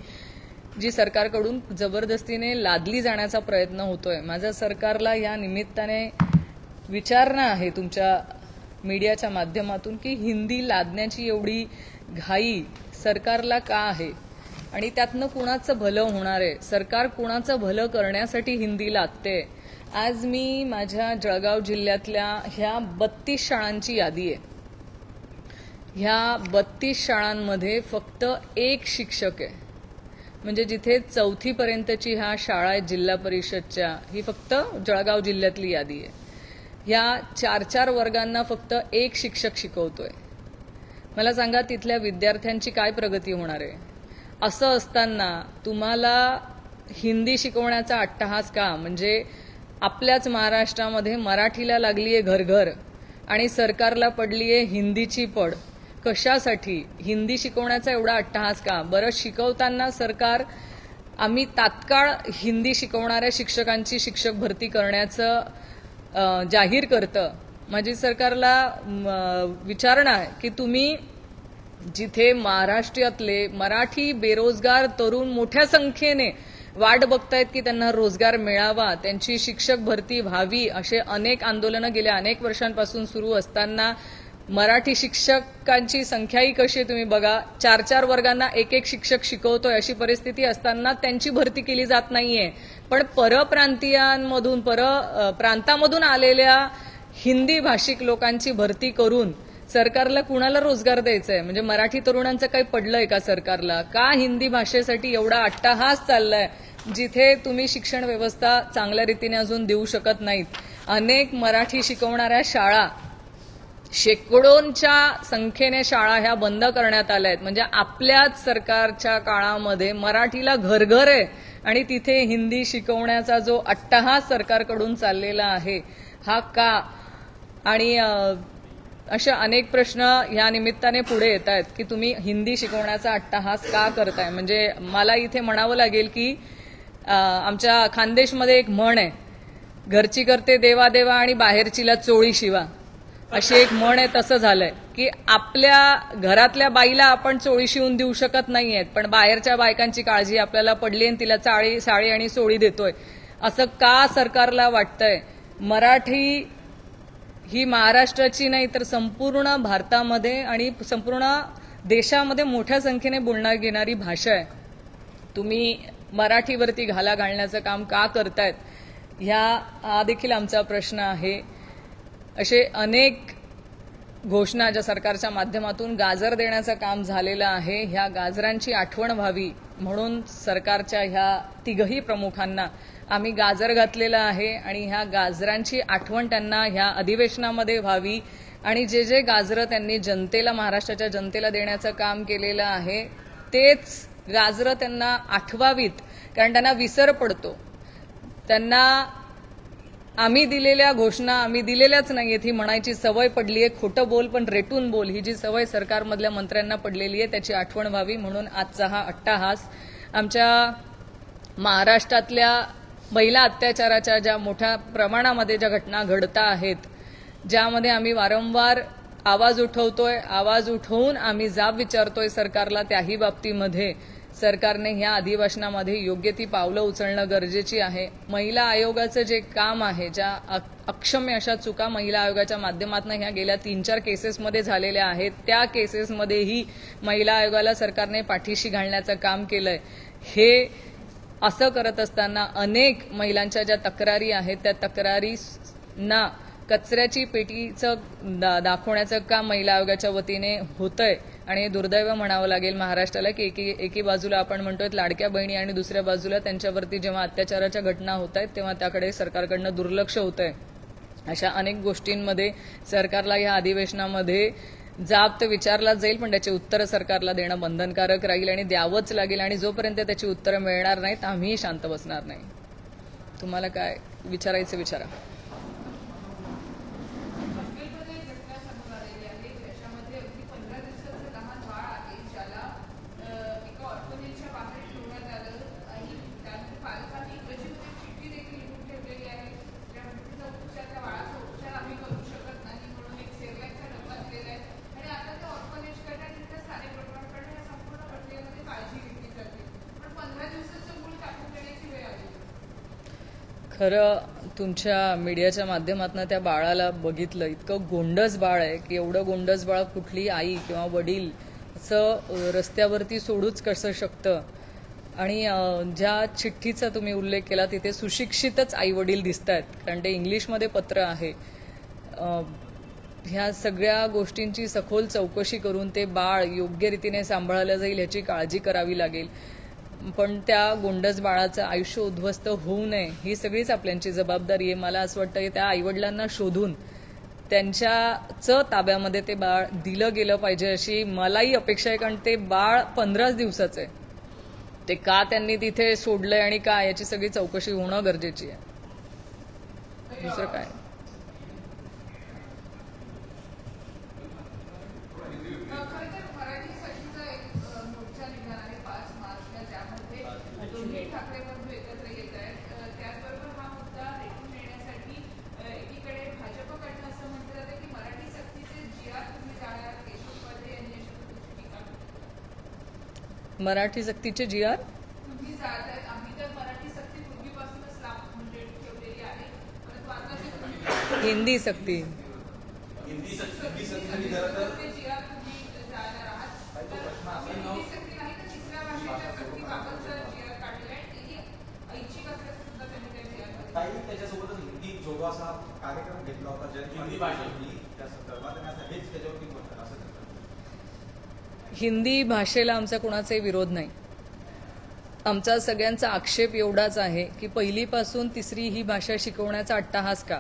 जी सरकारकडून जबरदस्तीने लादली जाण्याचा प्रयत्न होतोय माझ्या सरकारला या निमित्ताने विचारणं आहे तुमच्या मीडियाच्या माध्यमातून की हिंदी लादण्याची एवढी घाई सरकारला का आहे आणि त्यातनं कुणाचं भलं होणार आहे सरकार कुणाचं भलं करण्यासाठी हिंदी लादते आज मी माझ्या जळगाव जिल्ह्यातल्या ह्या 32 शाळांची यादी आहे ह्या 32 शाळांमध्ये फक्त एक शिक्षक आहे म्हणजे जिथे 4थी पर्यंतची ह्या शाळा आहेत जिल्हा परिषदच्या ही फक्त जळगाव जिल्ह्यातली यादी आहे ह्या 4-4 वर्गांना फक्त एक शिक्षक शिकवतोय मला सांगा तिथल्या विद्यार्थ्यांची काय प्रगती होणार आहे असं असताना तुम्हाला हिंदी शिकवण्याचा अट्टहास का म्हणजे आपल्याच महाराष्ट्रामध्ये मराठीला लागलीये घर आणि सरकारला पडलीये हिंदीची पड कशासाठी हिंदी शिकवण्याचा एवढा अट्टहास का बरं शिकवताना सरकार आम्ही तात्काळ हिंदी शिकवणाऱ्या शिक्षकांची शिक्षक भरती करण्याचं जाहीर करतं माझी सरकारला विचारणा आहे की तुम्ही जिथे महाराष्ट्रातले मराठी बेरोजगार तरुण मोठ्या संख्येने वाट बघतायत की त्यांना रोजगार मिळावा, त्यांची शिक्षक भरती व्हावी, असे अनेक आंदोलनं गेल्या अनेक वर्षांपासून सुरू असताना मराठी शिक्षकांची संख्याही कशी आहे तुम्ही बघा. 4-4 वर्गांना एक शिक्षक शिकवतोय अशी परिस्थिती असताना त्यांची भरती केली जात नाहीये. पण परप्रांतीयांमधून प्रांतामधून आलेल्या हिंदी भाषिक लोकांची भरती करून सरकारला कुणाला रोजगार द्यायचा आहे? म्हणजे मराठी तरुणांचं काही पडलंय का सरकारला? का हिंदी भाषेसाठी एवढा अट्टाहास चाललाय जिथे तुम्ही शिक्षण व्यवस्था चांगल्या रीतीने अजून देऊ शकत नाहीत? अनेक मराठी शिकवणाऱ्या शाळा, शेकडोंच्या संख्येने शाळा ह्या बंद करण्यात आल्या आहेत. म्हणजे आपल्याच सरकारच्या काळामध्ये मराठीला घरघर आहे आणि तिथे हिंदी शिकवण्याचा जो अट्टाहास सरकारकडून चाललेला आहे हा का? आणि अशा अनेक प्रश्न या निमित्ताने पुढे येत आहेत की तुम्ही हिंदी शिकवण्याचा अट्टाहास का करताय. म्हणजे मला इथे म्हणावं लागेल की आमच्या खानदेशमध्ये एक म्हण आहे, घरची करते देवा देवा आणि बाहेरचीला चोळी शिवा, अशी एक म्हण आहे. तसं झालंय की आपल्या घरातल्या बाईला आपण चोळी शिवून देऊ शकत नाहीयेत, पण बाहेरच्या बायकांची काळजी आपल्याला पडली आणि तिला साडी आणि चोळी देतोय. असं का सरकारला वाटतंय? मराठी ही महाराष्ट्राची नाही तर संपूर्ण भारतामध्ये आणि संपूर्ण देशामध्ये मोठ्या संख्येने बोलण्यात येणारी भाषा आहे. तुम्ही मराठीवरती घाला घालण्याचं काम का करतायत? हा देखील आमचा प्रश्न आहे. असे अनेक घोषणा ज्या सरकारच्या माध्यमातून गाजर देण्याचं काम झालेलं आहे, ह्या गाजरांची आठवण व्हावी म्हणून सरकारच्या ह्या तिघही प्रमुखांना आम्ही गाजर घातलेलं आहे आणि ह्या गाजरांची आठवण त्यांना ह्या अधिवेशनामध्ये व्हावी आणि जे जे गाजरं त्यांनी जनतेला, महाराष्ट्राच्या जनतेला देण्याचं काम केलेलं आहे तेच गाजरं त्यांना आठवावीत, कारण त्यांना विसर पडतो. त्यांना आम्ही दिलेल्या घोषणा आम्ही दिलेल्याच नाहीयेत ही म्हणायची सवय पडली आहे. खोटं बोल पण रेटून बोल ही जी सवय सरकारमधल्या मंत्र्यांना पडलेली आहे त्याची आठवण व्हावी म्हणून आजचा हा अट्टाहास. आमच्या महाराष्ट्रातल्या महिला अत्याचाराच्या ज्या मोठ्या प्रमाणामध्ये ज्या घटना घडता आहेत, ज्यामध्ये आम्ही वारंवार आवाज उठवतोय, आवाज उठवून आम्ही जाब विचारतोय सरकारला, त्याही बाबतीमध्ये सरकारने ह्या अधिवेशनामध्ये योग्य ती पावलं उचलणं गरजेची आहे. महिला आयोगाचं जे काम आहे, ज्या अक्षम्य अशा चुका महिला आयोगाच्या माध्यमातून ह्या गेल्या 3-4 केसेसमध्ये झालेल्या आहेत, त्या केसेसमध्येही महिला आयोगाला सरकारने पाठीशी घालण्याचं काम केलंय. हे असं करत असताना अनेक महिलांच्या ज्या तक्रारी आहेत त्या तक्रारींना कचऱ्याची पेटीचं दाखवण्याचं काम महिला आयोगाच्या वतीने होतंय. आणि दुर्दैव म्हणावं लागेल महाराष्ट्राला की एकी बाजूला आपण म्हणतोय लाडक्या बहिणी आणि दुसऱ्या बाजूला त्यांच्यावरती जेव्हा अत्याचाराच्या घटना होत आहेत तेव्हा त्याकडे सरकारकडनं दुर्लक्ष होतंय. अशा अनेक गोष्टींमध्ये सरकारला या अधिवेशनामध्ये जाब तर विचारला जाईल, पण त्याची उत्तरं सरकारला देणं बंधनकारक राहील आणि द्यावंच लागेल. आणि जोपर्यंत त्याची उत्तरं मिळणार नाहीत आम्हीही शांत बसणार नाही. तुम्हाला काय विचारायचं विचारा. खरं तुमच्या मीडियाच्या माध्यमातून त्या बाळाला बघितलं, इतकं गोंडस बाळ आहे की एवढं गोंडस बाळ कुठली आई किंवा वडील असं रस्त्यावरती सोडूच कसं शकतं. आणि ज्या चिठ्ठीचा तुम्ही उल्लेख केला तिथे सुशिक्षितच आई वडील दिसत आहेत, कारण ते इंग्लिशमध्ये पत्र आहे. ह्या सगळ्या गोष्टींची सखोल चौकशी करून ते बाळ योग्य रीतीने सांभाळलं जाईल ह्याची काळजी करावी लागेल. पण त्या गोंडस बाळाचं आयुष्य उद्ध्वस्त होऊ नये ही सगळीच आपल्याची जबाबदारी आहे. मला असं वाटतं की त्या आईवडिलांना शोधून त्यांच्याच ताब्यामध्ये ते बाळ दिलं गेलं पाहिजे अशी मलाही अपेक्षा आहे, कारण ते बाळ 15 दिवसाचं आहे. ते का त्यांनी तिथे सोडलंय आणि का याची सगळी चौकशी होणं गरजेची आहे. दुसरं काय मराठी सक्तीचे जी आर हिंदी सक्ती त्याच्यासोबतच हिंदी जोगो असा कार्यक्रम घेतला होता हिंदी भाषेची त्या संदर्भात हेच त्याच्यावरती बोलतात असं. हिंदी भाषेला आमचा कोणाचाही विरोध नाही. आमचा सगळ्यांचा आक्षेप एवढाच आहे की पहिलीपासून तिसरी ही भाषा शिकवण्याचा अट्टाहास का?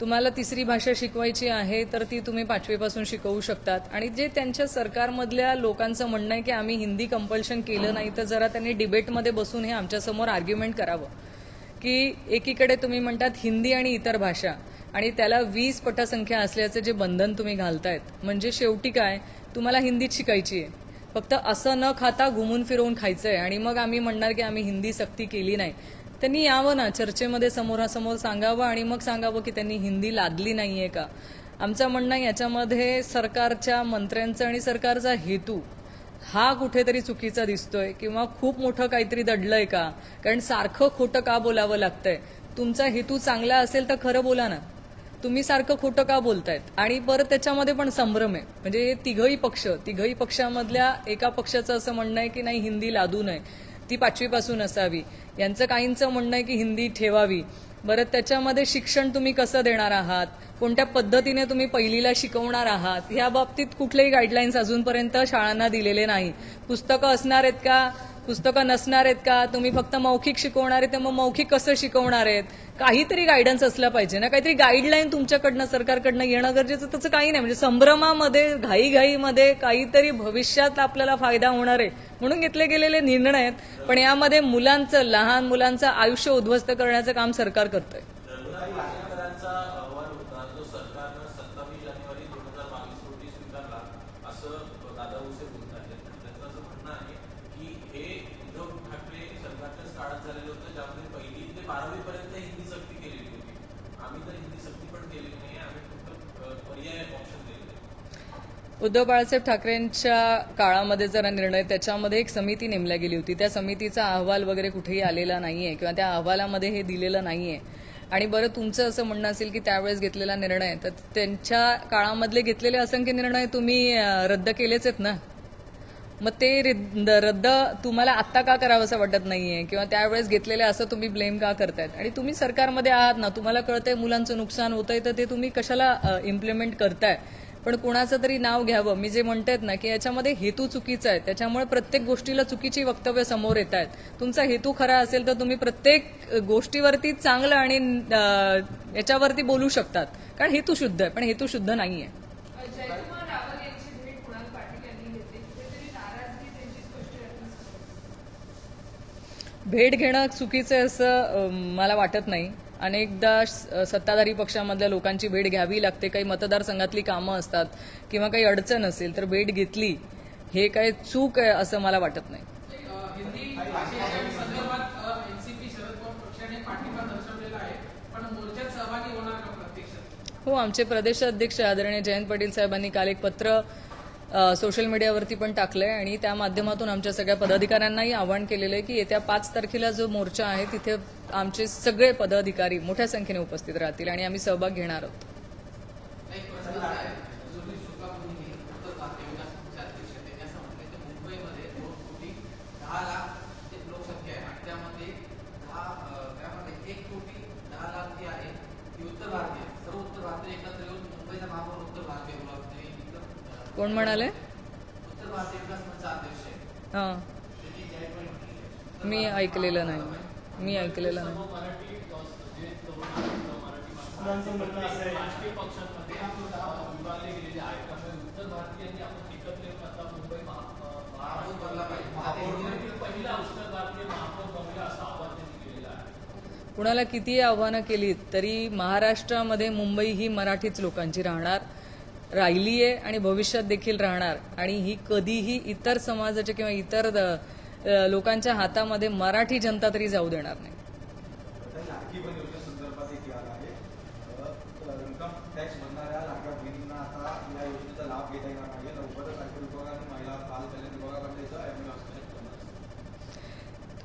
तुम्हाला तिसरी भाषा शिकवायची आहे तर ती तुम्ही 5वीपासून शिकवू शकतात. आणि जे त्यांच्या सरकारमधल्या लोकांचं म्हणणं आहे की आम्ही हिंदी कंपल्शन केलं नाही, तर जरा त्यांनी डिबेटमध्ये बसून हे आमच्यासमोर आर्ग्युमेंट करावं की एकीकडे तुम्ही म्हणतात हिंदी आणि इतर भाषा आणि त्याला 20 पटसंख्या असल्याचं जे बंधन तुम्ही घालतायत, म्हणजे शेवटी काय, तुम्हाला हिंदीत शिकायची आहे, फक्त असं न खाता घुमून फिरवून खायचंय आणि मग आम्ही म्हणणार की आम्ही हिंदी सक्ती केली नाही. त्यांनी यावं ना, चर्चेमध्ये समोरासमोर सांगावं आणि मग सांगावं की त्यांनी हिंदी लादली नाहीये का. आमचं म्हणणं याच्यामध्ये सरकारच्या मंत्र्यांचा आणि सरकारचा हेतू हा कुठेतरी चुकीचा दिसतोय किंवा खूप मोठं काहीतरी दडलंय का. कारण सारखं खोटं का बोलावं लागतंय. तुमचा हेतू चांगला असेल तर खरं बोला ना. तुम्ही सारखं खोटं का बोलतायत. आणि परत त्याच्यामध्ये पण संभ्रम आहे. म्हणजे तिघही पक्षामधल्या एका पक्षाचं असं म्हणणं आहे की नाही हिंदी लादू नये, ती 5वीपासून असावी. यांचं काहींचं म्हणणं आहे की हिंदी ठेवावी. बरं, त्याच्यामध्ये शिक्षण तुम्ही कसं देणार आहात, कोणत्या पद्धतीने तुम्ही पहिलीला शिकवणार आहात, या बाबतीत कुठलेही गाईडलाईन्स अजूनपर्यंत शाळांना दिलेले नाही. पुस्तकं असणार आहेत का, पुस्तकं नसणार आहेत का, तुम्ही फक्त मौखिक शिकवणार आहे तर मग मौखिक कसं शिकवणार आहेत. काहीतरी गायडन्स असला पाहिजे ना, काहीतरी गाईडलाईन तुमच्याकडनं सरकारकडनं येणं गरजेचं. तसं काही नाही. म्हणजे संभ्रमामध्ये घाईघाईमध्ये काहीतरी भविष्यात आपल्याला फायदा होणार आहे म्हणून घेतले गेलेले निर्णय आहेत. पण यामध्ये लहान मुलांचं आयुष्य उद्ध्वस्त करण्याचं काम सरकार करतंय. उद्धव बाळासाहेब ठाकरेंच्या काळामध्ये जरा निर्णय, त्याच्यामध्ये एक समिती नेमल्या गेली होती. त्या समितीचा अहवाल वगैरे कुठेही आलेला नाहीये किंवा त्या अहवालामध्ये हे दिलेलं नाहीये. आणि बरं, तुमचं असं म्हणणं असेल की त्यावेळेस घेतलेला निर्णय, तर त्यांच्या काळामधले घेतलेले असंख्य निर्णय तुम्ही रद्द केलेच आहेत ना. मग ते रद्द तुम्हाला आत्ता का करावं असं वाटत नाहीये किंवा त्यावेळेस घेतलेले असं तुम्ही ब्लेम का करतायत. आणि तुम्ही सरकारमध्ये आहात ना, तुम्हाला कळतंय मुलांचं नुकसान होतंय, तर ते तुम्ही कशाला इम्प्लिमेंट करताय. पण कुणाचं तरी नाव घ्यावं. मी जे म्हणतायत ना की याच्यामध्ये हेतू चुकीचा आहे, त्याच्यामुळे प्रत्येक गोष्टीला चुकीची वक्तव्य समोर येत आहेत. तुमचा हेतू खरा असेल तर तुम्ही प्रत्येक गोष्टीवरती चांगलं आणि याच्यावरती बोलू शकतात, कारण हेतू शुद्ध आहे. पण हेतू शुद्ध नाहीये. भेट घेणं चुकीचं आहे असं मला वाटत नाही. अनेकदा सत्ताधारी पक्षामधल्या लोकांची भेट घ्यावी लागते. काही मतदारसंघातली कामं असतात किंवा काही अडचण असेल तर भेट घेतली, हे काही चूक आहे असं मला वाटत नाही. हो, आमचे प्रदेश अध्यक्ष आदरणीय जयंत पाटील साहेबांनी काल एक पत्र सोशल मीडियावरती पण टाकलंय आणि त्या माध्यमातून आमच्या सगळ्या पदाधिकाऱ्यांनाही आवाहन केलेलं आहे की येत्या 5 तारखेला जो मोर्चा आहे तिथे आमचे सगळे पदाधिकारी मोठ्या संख्येने उपस्थित राहतील आणि आम्ही सहभाग घेणार आहोत. कोण म्हणाले? हां, मी ऐकलेलं नाही. कुणाला कितीही आव्हानं केलीत तरी महाराष्ट्रामध्ये मुंबई ही मराठीच लोकांची राहिली आहे आणि भविष्यात देखील राहणार. आणि ही कधीही इतर समाजाच्या किंवा इतर लोकांच्या हातामध्ये मराठी जनता तरी जाऊ देणार नाही.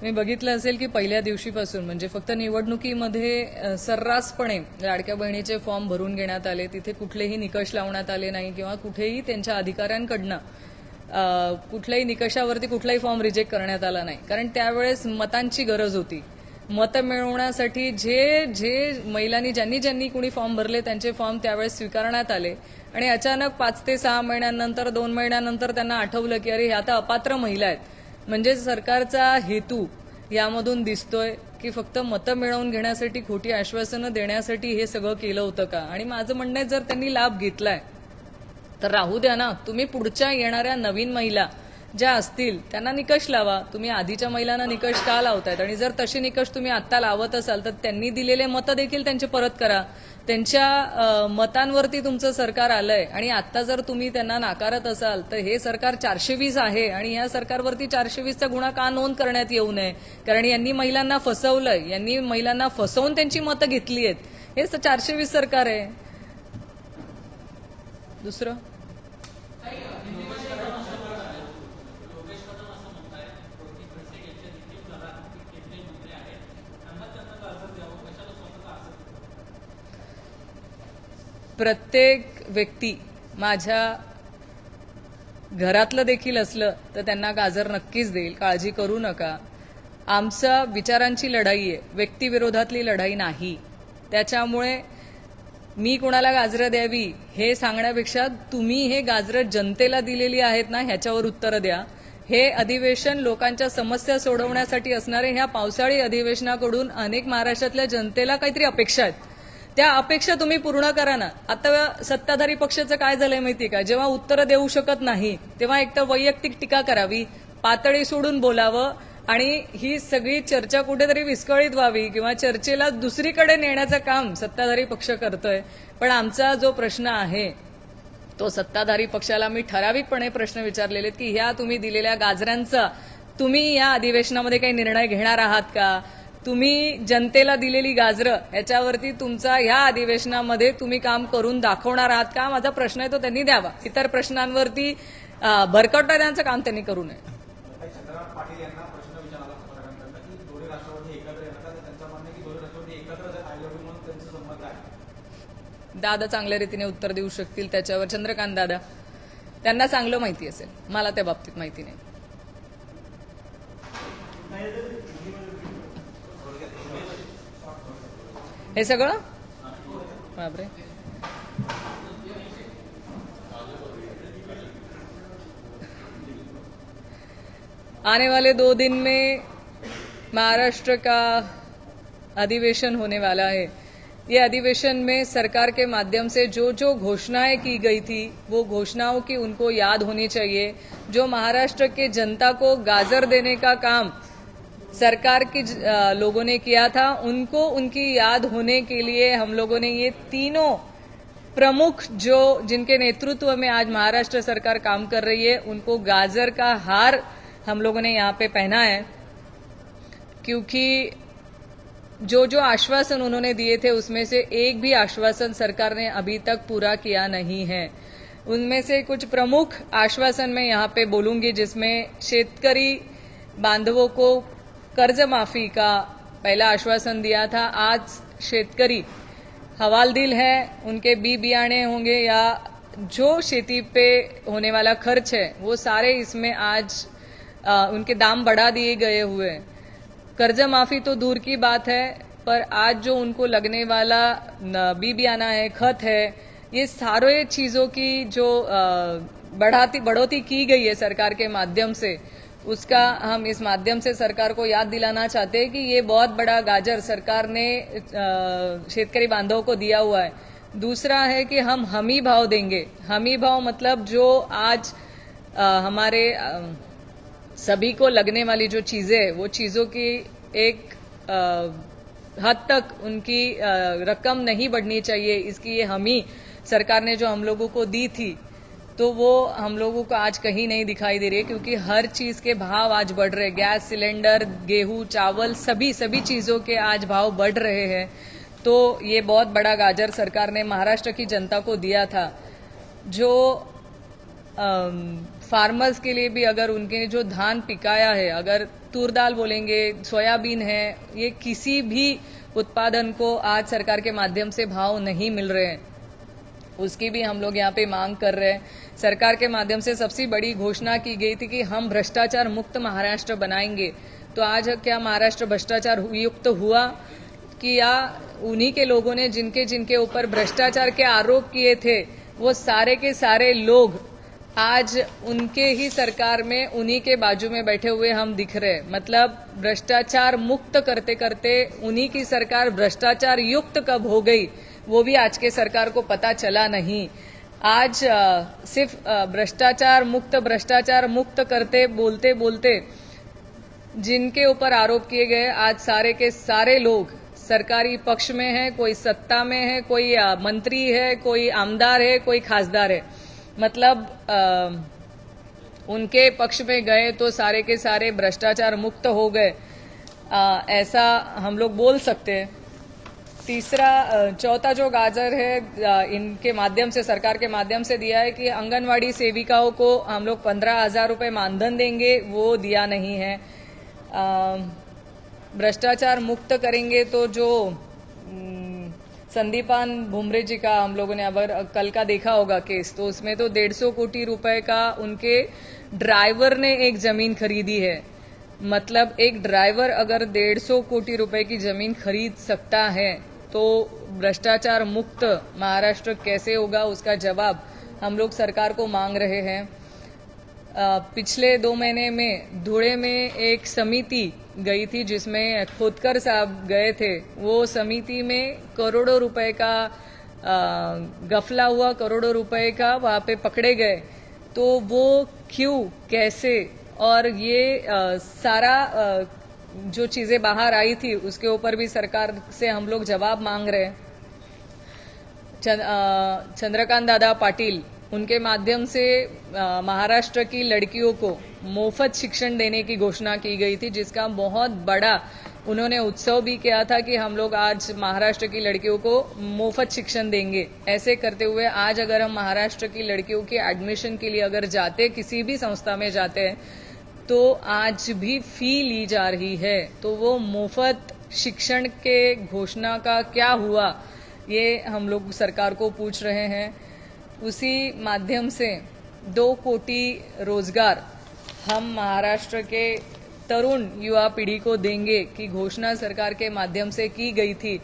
मी बघितलं असेल की पहिल्या दिवशीपासून म्हणजे फक्त निवडणुकीमध्ये सर्रासपणे लाडक्या बहिणीचे फॉर्म भरून घेण्यात आले, तिथे कुठलेही निकष लावण्यात आले नाही किंवा कुठेही त्यांच्या अधिकाऱ्यांकडनं कुठल्याही निकषावरती कुठलाही फॉर्म रिजेक्ट करण्यात आला नाही. कारण त्यावेळेस मतांची गरज होती. मतं मिळवण्यासाठी जे महिलांनी ज्यांनी कुणी फॉर्म भरले त्यांचे फॉर्म त्यावेळेस स्वीकारण्यात आले आणि अचानक 5 ते 6 महिन्यांनंतर 2 महिन्यानंतर त्यांना आठवलं की अरे हे आता अपात्र महिला आहेत. म्हणजे सरकारचा हेतू यामधून दिसतोय की फक्त मतं मिळवून घेण्यासाठी, खोटी आश्वासनं देण्यासाठी हे सगळं केलं होतं का. आणि माझं म्हणणं आहे जर त्यांनी लाभ घेतलाय तर राहू द्या ना. तुम्ही पुढच्या येणाऱ्या नवीन महिला ज्या असतील त्यांना निकष लावा. तुम्ही आधीच्या महिलांना निकष का लावतायत आणि जर तसे निकष तुम्ही आत्ता लावत असाल तर त्यांनी दिलेले मतं देखील त्यांचे परत करा. त्यांच्या मतांवरती तुमचं सरकार आलंय आणि आता जर तुम्ही त्यांना नाकारत असाल तर हे सरकार 420 आहे आणि या सरकारवरती 420चा गुन्हा का नोंद करण्यात येऊ नये. कारण यांनी महिलांना फसवलंय, यांनी महिलांना फसवून त्यांची मतं घेतली आहेत. हे 420 सरकार आहे. दुसरं प्रत्येक व्यक्ती माझ्या घरातलं देखील असलं तर त्यांना गाजर नक्कीच देईल, काळजी करू नका. आमचा विचारांची लढाई आहे, व्यक्तिविरोधातली लढाई नाही. त्याच्यामुळे मी कुणाला गाजरं द्यावी हे सांगण्यापेक्षा तुम्ही हे गाजरं जनतेला दिलेली आहेत ना ह्याच्यावर उत्तरं द्या. हे अधिवेशन लोकांच्या समस्या सोडवण्यासाठी असणारे ह्या पावसाळी अधिवेशनाकडून अनेक महाराष्ट्रातल्या जनतेला काहीतरी अपेक्षा आहेत. त्या अपेक्षा तुम्ही पूर्ण करा ना. आता सत्ताधारी पक्षाचं काय झालंय माहिती का, जेव्हा उत्तरं देऊ शकत नाही तेव्हा एक तर वैयक्तिक टीका करावी, पातळी सोडून बोलावं आणि ही सगळी चर्चा कुठेतरी विस्कळीत व्हावी किंवा चर्चेला दुसरीकडे नेण्याचं काम सत्ताधारी पक्ष करतोय. पण आमचा जो प्रश्न आहे तो सत्ताधारी पक्षाला मी ठराविकपणे प्रश्न विचारलेले की ह्या तुम्ही दिलेल्या गाजरांचा तुम्ही या अधिवेशनामध्ये काही निर्णय घेणार आहात का. तुम्ही जनतेला दिलेली गाजरं ह्याच्यावरती तुमचा ह्या अधिवेशनामध्ये तुम्ही काम करून दाखवणार आहात का. माझा प्रश्न आहे तो त्यांनी द्यावा. इतर प्रश्नांवरती भरकटता देण्याचं काम त्यांनी करू नये. चंद्रकांत पाटील यांना प्रश्न विचारला पत्रकारांकडनं की दोन्ही राष्ट्रवादी एकत्र येणार, तर त्यांचं म्हणणं आहे की दोन्ही राष्ट्रवादी एकत्र जर आले म्हणून त्यांचं संमत आहे. दादा चांगल्या रीतीने उत्तर देऊ शकतील त्याच्यावर. चंद्रकांत दादा, त्यांना चांगलं माहिती असेल, मला त्या बाबतीत माहिती नाही. हे सगळं बापरे. आने वाले 2 दिन में महाराष्ट्र का अधिवेशन होने वाला है. ये अधिवेशन में सरकार के माध्यम से जो घोषणाएं की गई थी वो घोषणाओं की उनको याद होनी चाहिए. जो महाराष्ट्र के जनता को गाजर देने का काम सरकार की लोगों ने किया था, उनको उनकी याद होने के लिए हम लोगों ने ये तीनों प्रमुख जिनके नेतृत्व में आज महाराष्ट्र सरकार काम कर रही है उनको गाजर का हार हम लोगों ने यहाँ पे पहना है. क्योंकि जो आश्वासन उन्होंने दिए थे उसमें से एक भी आश्वासन सरकार ने अभी तक पूरा किया नहीं है. उनमें से कुछ प्रमुख आश्वासन मैं यहाँ पे बोलूंगी, जिसमें शेतकरी बांधवों को कर्ज माफी का पहला आश्वासन दिया था. आज शेतकरी हवालदिल है, उनके बियाणे होंगे या जो खेती पे होने वाला खर्च है वो सारे इसमें आज उनके दाम बढ़ा दिए गए हुए. कर्ज माफी तो दूर की बात है, पर आज जो उनको लगने वाला बियाना है, खत है, ये सारे चीजों की जो बढ़ोतरी की गई है सरकार के माध्यम से, उसका हम इस माध्यम से सरकार को याद दिलाना चाहते हैं कि ये बहुत बड़ा गाजर सरकार ने शेतकरी बांधवों को दिया हुआ है. दूसरा है कि हम हमी भाव देंगे. हमी भाव मतलब जो आज हमारे सभी को लगने वाली जो चीजें है वो चीजों की एक हद तक उनकी रकम नहीं बढ़नी चाहिए, इसकी ये हमी सरकार ने जो हम लोगों को दी थी तो वो हम लोगों को आज कहीं नहीं दिखाई दे रही है. क्योंकि हर चीज के भाव आज बढ़ रहे हैं. गैस सिलेंडर, गेहूं, चावल, सभी चीजों के आज भाव बढ़ रहे हैं. तो ये बहुत बड़ा गाजर सरकार ने महाराष्ट्र की जनता को दिया था. जो फार्मर्स के लिए भी अगर उनके जो धान पिकाया है, अगर तूर दाल बोलेंगे, सोयाबीन है, ये किसी भी उत्पादन को आज सरकार के माध्यम से भाव नहीं मिल रहे हैं, उसकी भी हम लोग यहाँ पे मांग कर रहे हैं। सरकार के माध्यम से सबसे बड़ी घोषणा की गई थी कि हम भ्रष्टाचार मुक्त महाराष्ट्र बनाएंगे। तो आज क्या महाराष्ट्र भ्रष्टाचार युक्त हुआ कि या उन्हीं के लोगों ने जिनके जिनके ऊपर भ्रष्टाचार के आरोप किए थे वो सारे के सारे लोग आज उनके ही सरकार में उन्हीं के बाजू में बैठे हुए हम दिख रहे हैं। मतलब भ्रष्टाचार मुक्त करते करते उन्हीं की सरकार भ्रष्टाचार युक्त कब हो गई वो भी आज के सरकार को पता चला नहीं। आज सिर्फ भ्रष्टाचार मुक्त करते बोलते बोलते जिनके ऊपर आरोप किए गए आज सारे के सारे लोग सरकारी पक्ष में है, कोई सत्ता में है, कोई मंत्री है, कोई आमदार है, कोई खासदार है। मतलब उनके पक्ष में गए तो सारे के सारे भ्रष्टाचार मुक्त हो गए, ऐसा हम लोग बोल सकते हैं। चौथा जो गाजर है इनके माध्यम से सरकार के माध्यम से दिया है कि आंगनवाड़ी सेविकाओं को हम लोग 15,000 रुपये मानधन देंगे, वो दिया नहीं है। भ्रष्टाचार मुक्त करेंगे तो जो संदीपान भुमरे जी का हम लोगों ने अगर कल का देखा होगा केस, तो उसमें तो 150 कोटी रुपए का उनके ड्राइवर ने एक जमीन खरीदी है। मतलब एक ड्राइवर अगर 150 कोटी रुपए की जमीन खरीद सकता है तो भ्रष्टाचार मुक्त महाराष्ट्र कैसे होगा, उसका जवाब हम लोग सरकार को मांग रहे हैं। पिछले 2 महीने में धुले में एक समिति गई थी जिसमें खोदकर साहब गए थे। वो समिति में करोड़ों रुपए का गफला हुआ, करोड़ों रुपए का वहां पे पकड़े गए। तो वो क्यों, कैसे, और ये सारा जो चीजें बाहर आई थी उसके ऊपर भी सरकार से हम लोग जवाब मांग रहे हैं। चंद्रकांत दादा पाटिल, उनके माध्यम से महाराष्ट्र की लड़कियों को मुफ्त शिक्षण देने की घोषणा की गई थी, जिसका बहुत बड़ा उन्होंने उत्सव भी किया था कि हम लोग आज महाराष्ट्र की लड़कियों को मुफ्त शिक्षण देंगे। ऐसे करते हुए आज अगर हम महाराष्ट्र की लड़कियों के एडमिशन के लिए अगर जाते, किसी भी संस्था में जाते हैं, तो आज भी फी ली जा रही है। तो वो मुफ्त शिक्षण के घोषणा का क्या हुआ, ये हम लोग सरकार को पूछ रहे हैं। उसी माध्यम से 2 कोटी रोजगार हम महाराष्ट्र के तरुण युवा पीढ़ी को देंगे की घोषणा सरकार के माध्यम से की गई थी।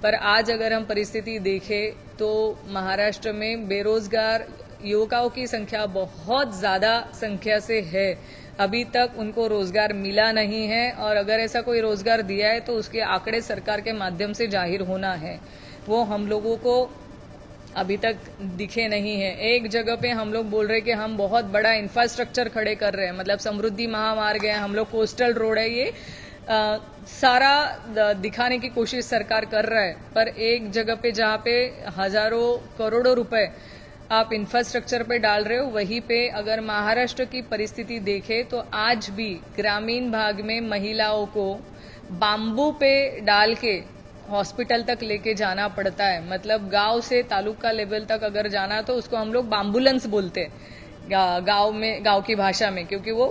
पर आज अगर हम परिस्थिति देखें तो महाराष्ट्र में बेरोजगार युवकों की संख्या बहुत ज्यादा संख्या से है। अभी तक उनको रोजगार मिला नहीं है, और अगर ऐसा कोई रोजगार दिया है तो उसके आंकड़े सरकार के माध्यम से जाहिर होना है। वो हम लोगों को अभी तक दिखे नहीं है। एक जगह पे हम लोग बोल रहे कि हम बहुत बड़ा इंफ्रास्ट्रक्चर खड़े कर रहे हैं, मतलब समृद्धि महामार्ग है, हम लोग कोस्टल रोड है, ये सारा दिखाने की कोशिश सरकार कर रहा है। पर एक जगह पे जहाँ पे हजारों करोड़ों रुपए आप इंफ्रास्ट्रक्चर पे डाल रहे हो, वहीं पे अगर महाराष्ट्र की परिस्थिति देखें तो आज भी ग्रामीण भाग में महिलाओं को बाम्बू पे डाल के हॉस्पिटल तक लेके जाना पड़ता है। मतलब गांव से तालुका लेवल तक अगर जाना तो उसको हम लोग बाम्बुलेंस बोलते हैं गांव की भाषा में, क्योंकि वो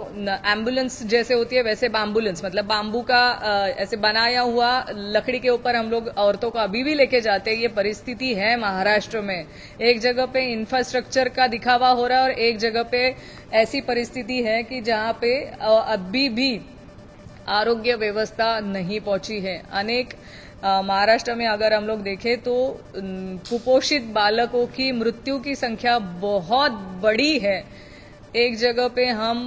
एम्बुलेंस जैसे होती है वैसे बाम्बुलेंस, मतलब बाम्बू का ऐसे बनाया हुआ लकड़ी के ऊपर हम लोग औरतों को अभी भी लेके जाते हैं। ये परिस्थिति है महाराष्ट्र में। एक जगह पे इंफ्रास्ट्रक्चर का दिखावा हो रहा है और एक जगह पे ऐसी परिस्थिति है कि जहां पे अभी भी आरोग्य व्यवस्था नहीं पहुंची है। अनेक महाराष्ट्र में अगर हम लोग देखें तो कुपोषित बालकों की मृत्यु की संख्या बहुत बड़ी है। एक जगह पे हम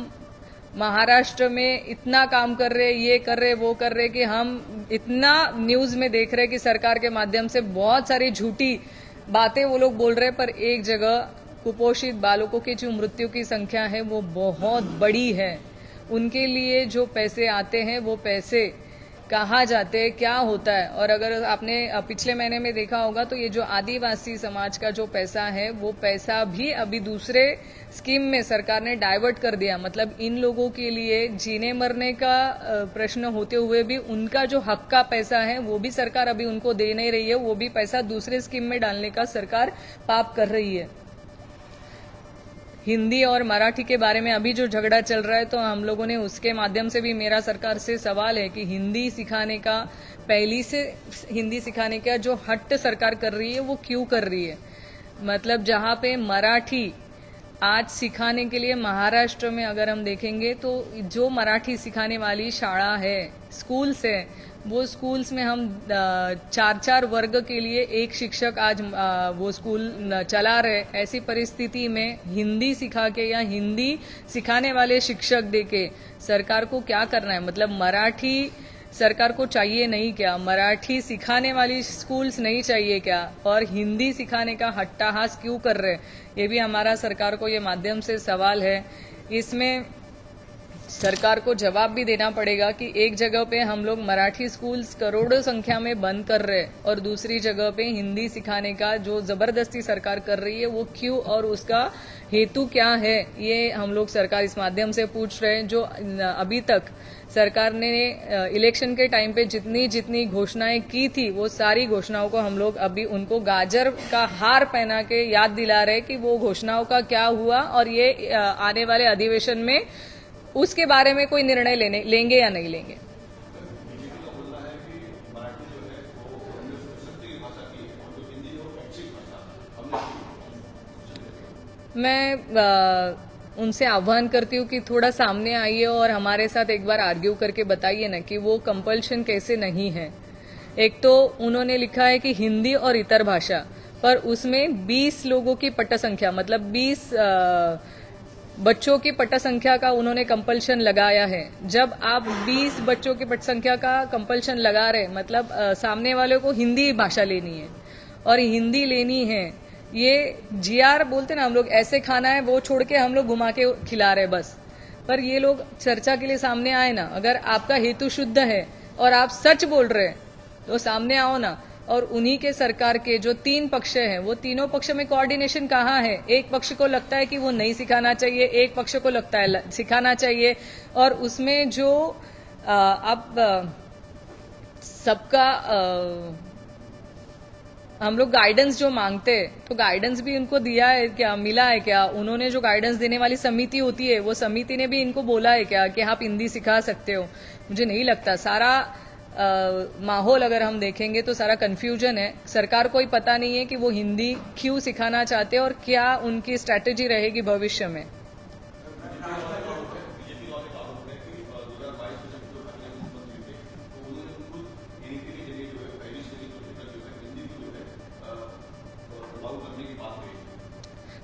महाराष्ट्र में इतना काम कर रहे, ये कर रहे, वो कर रहे कि हम इतना न्यूज में देख रहे कि सरकार के माध्यम से बहुत सारी झूठी बातें वो लोग बोल रहे, पर एक जगह कुपोषित बालकों की जो मृत्यु की संख्या है वो बहुत बड़ी है। उनके लिए जो पैसे आते हैं वो पैसे कहाँ जाते हैं, क्या होता है। और अगर आपने पिछले महीने में देखा होगा तो ये जो आदिवासी समाज का जो पैसा है वो पैसा भी अभी दूसरे स्कीम में सरकार ने डाइवर्ट कर दिया। मतलब इन लोगों के लिए जीने मरने का प्रश्न होते हुए भी उनका जो हक का पैसा है वो भी सरकार अभी उनको दे नहीं रही है, वो भी पैसा दूसरे स्कीम में डालने का सरकार पाप कर रही है। हिंदी और मराठी के बारे में अभी जो झगड़ा चल रहा है, तो हम लोगों ने उसके माध्यम से भी मेरा सरकार से सवाल है कि हिंदी सिखाने का, पहली से हिंदी सिखाने का जो हट सरकार कर रही है वो क्यों कर रही है। मतलब जहां पे मराठी आज सिखाने के लिए महाराष्ट्र में अगर हम देखेंगे तो जो मराठी सिखाने वाली शाला है, स्कूल्स है, वो स्कूल्स में हम 4-4 वर्ग के लिए एक शिक्षक आज वो स्कूल चला रहे। ऐसी परिस्थिति में हिंदी सिखा के या हिंदी सिखाने वाले शिक्षक देके सरकार को क्या करना है। मतलब मराठी सरकार को चाहिए नहीं क्या, मराठी सिखाने वाली स्कूल्स नहीं चाहिए क्या, और हिंदी सिखाने का हट्टाहास क्यों कर रहे, ये भी हमारा सरकार को ये माध्यम से सवाल है। इसमें सरकार को जवाब भी देना पड़ेगा कि एक जगह पे हम लोग मराठी स्कूल्स करोड़ों संख्या में बंद कर रहे हैं और दूसरी जगह पे हिंदी सिखाने का जो जबरदस्ती सरकार कर रही है वो क्यों और उसका हेतु क्या है, ये हम लोग सरकार इस माध्यम से पूछ रहे हैं। जो अभी तक सरकार ने इलेक्शन के टाइम पे जितनी जितनी घोषणाएं की थी वो सारी घोषणाओं को हम लोग अभी उनको गाजर का हार पहना के याद दिला रहे कि वो घोषणाओं का क्या हुआ और ये आने वाले अधिवेशन में उसके बारे में कोई निर्णय लेंगे या नहीं लेंगे। मैं उनसे आह्वान करती हूँ कि थोड़ा सामने आइए और हमारे साथ एक बार आर्ग्यू करके बताइए ना कि वो कंपल्शन कैसे नहीं है। एक तो उन्होंने लिखा है कि हिंदी और इतर भाषा, पर उसमें 20 लोगों की पट संख्या, मतलब 20 बच्चों की पट संख्या का उन्होंने कंपल्शन लगाया है। जब आप 20 बच्चों की पट संख्या का कंपल्शन लगा रहे, मतलब सामने वाले को हिंदी भाषा लेनी है और हिंदी लेनी है। ये जीआर बोलते ना हम लोग, ऐसे खाना है वो छोड़ के हम लोग घुमा के खिला रहे बस। पर ये लोग चर्चा के लिए सामने आए ना, अगर आपका हेतु शुद्ध है और आप सच बोल रहे हैं तो सामने आओ ना। और उन्हीं के सरकार के जो 3 पक्ष हैं, वो तीनों पक्ष में कोऑर्डिनेशन कहाँ है। एक पक्ष को लगता है कि वो नहीं सिखाना चाहिए, एक पक्ष को लगता है सिखाना चाहिए, और उसमें जो अब सबका हम लोग गाइडेंस जो मांगते हैं तो गाइडेंस भी उनको दिया है क्या, मिला है क्या। उन्होंने जो गाइडेंस देने वाली समिति होती है वो समिति ने भी इनको बोला है क्या कि आप हिंदी सिखा सकते हो। मुझे नहीं लगता। सारा माहौल अगर हम देखेंगे तो सारा कंफ्यूजन है। सरकार को ही पता नहीं है कि वो हिंदी क्यों सिखाना चाहते हैं और क्या उनकी स्ट्रैटेजी रहेगी भविष्य में।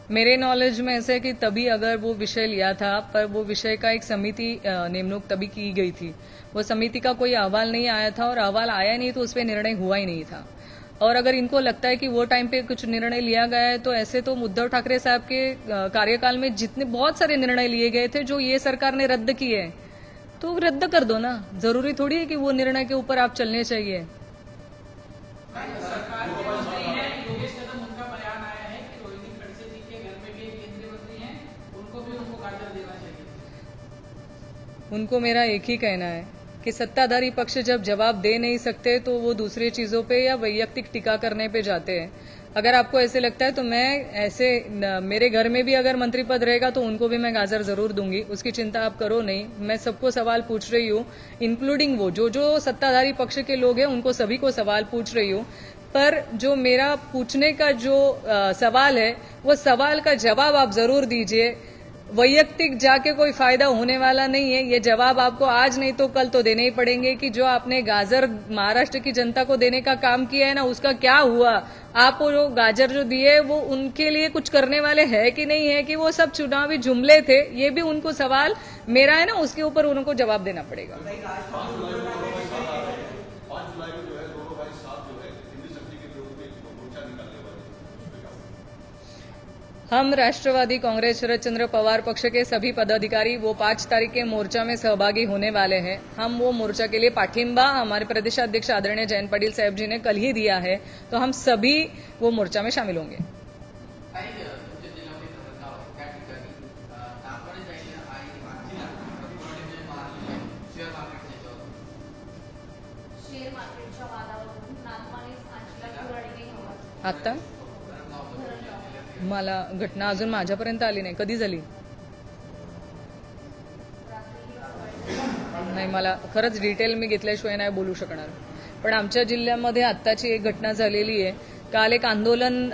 मेरे नॉलेज में ऐसे कि तभी अगर वो विषय लिया था, पर वो विषय का एक समिति निमणूक तभी की गई थी। वो समिति का कोई अहवाल नहीं आया था और अहवाल आया नहीं तो उस पर निर्णय हुआ ही नहीं था। और अगर इनको लगता है कि वो टाइम पे कुछ निर्णय लिया गया है तो ऐसे तो उद्धव ठाकरे साहब के कार्यकाल में जितने बहुत सारे निर्णय लिए गए थे जो ये सरकार ने रद्द किए, तो रद्द कर दो ना। जरूरी थोड़ी है कि वो निर्णय के ऊपर आप चलने चाहिए। उनको मेरा एक ही कहना है कि सत्ताधारी पक्ष जब जवाब दे नहीं सकते तो वो दूसरी चीजों पे या वैयक्तिक टीका करने पे जाते हैं। अगर आपको ऐसे लगता है तो मैं ऐसे मेरे घर में भी अगर मंत्री पद रहेगा तो उनको भी मैं गाजर जरूर दूंगी, उसकी चिंता आप करो नहीं। मैं सबको सवाल पूछ रही हूँ, इंक्लूडिंग वो जो सत्ताधारी पक्ष के लोग हैं उनको सभी को सवाल पूछ रही हूँ। पर जो मेरा पूछने का जो सवाल है वो सवाल का जवाब आप जरूर दीजिए। वैयक्तिक जाके कोई फायदा होने वाला नहीं है। ये जवाब आपको आज नहीं तो कल तो देने ही पड़ेंगे कि जो आपने गाजर महाराष्ट्र की जनता को देने का काम किया है ना, उसका क्या हुआ। आप जो गाजर जो दिए वो उनके लिए कुछ करने वाले है कि नहीं है, कि वो सब चुनावी जुमले थे, ये भी उनको सवाल मेरा है ना, उसके ऊपर उनको जवाब देना पड़ेगा। हम राष्ट्रवादी कांग्रेस शरद चंद्र पवार पक्ष के सभी पदाधिकारी वो 5 तारीख के मोर्चा में सहभागी होने वाले हैं। हम वो मोर्चा के लिए पाठिंबा हमारे प्रदेशाध्यक्ष आदरणीय जयंत पाटिल साहब जी ने कल ही दिया है, तो हम सभी वो मोर्चा में शामिल होंगे। आता मला घटना अजून माझ्यापर्यंत आली नाही. कधी झाली? नाही, मला खरंच डिटेल मी घेतल्याशिवाय नाही बोलू शकणार. पण आमच्या जिल्ह्यामध्ये आत्ताची एक घटना झालेली आहे. काल एक आंदोलन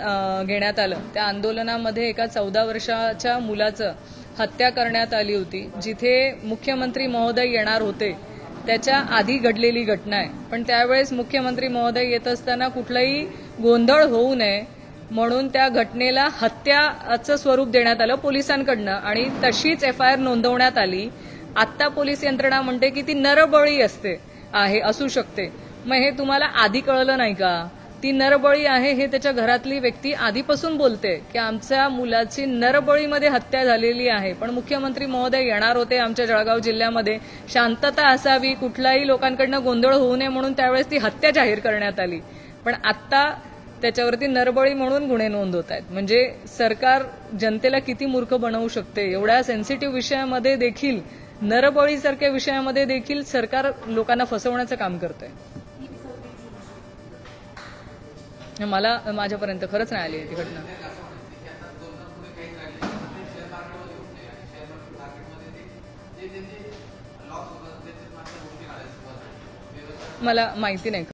घेण्यात आलं. त्या आंदोलनामध्ये एका 14 वर्षाच्या मुलाचं हत्या करण्यात आली होती. जिथे मुख्यमंत्री महोदय येणार होते त्याच्या आधी घडलेली घटना आहे. पण त्यावेळेस मुख्यमंत्री महोदय येत असताना कुठलाही गोंधळ होऊ नये म्हणून त्या घटनेला हत्याचं स्वरूप देण्यात आलं पोलिसांकडनं आणि तशीच FIR नोंदवण्यात आली. आत्ता पोलीस यंत्रणा म्हणते की ती नरबळी असू शकते. मग हे तुम्हाला आधी कळलं नाही का? ती नरबळी आहे हे त्याच्या घरातली व्यक्ती आधीपासून बोलते की आमच्या मुलाची नरबळीमध्ये हत्या झालेली आहे. पण मुख्यमंत्री महोदय येणार होते आमच्या जळगाव जिल्ह्यामध्ये, शांतता असावी, कुठलाही लोकांकडनं गोंधळ होऊ नये म्हणून त्यावेळेस ती हत्या जाहीर करण्यात आली. पण आत्ता त्याच्यावरती नरबळी म्हणून गुन्हे नोंद होत आहेत. म्हणजे सरकार जनतेला किती मूर्ख बनवू शकते. एवढ्या सेन्सिटिव्ह विषयामध्ये देखील, नरबळीसारख्या विषयामध्ये देखील सरकार लोकांना फसवण्याचं काम करतंय. मला माझ्यापर्यंत खरंच नाही आली ती घटना. मला माहिती नाही.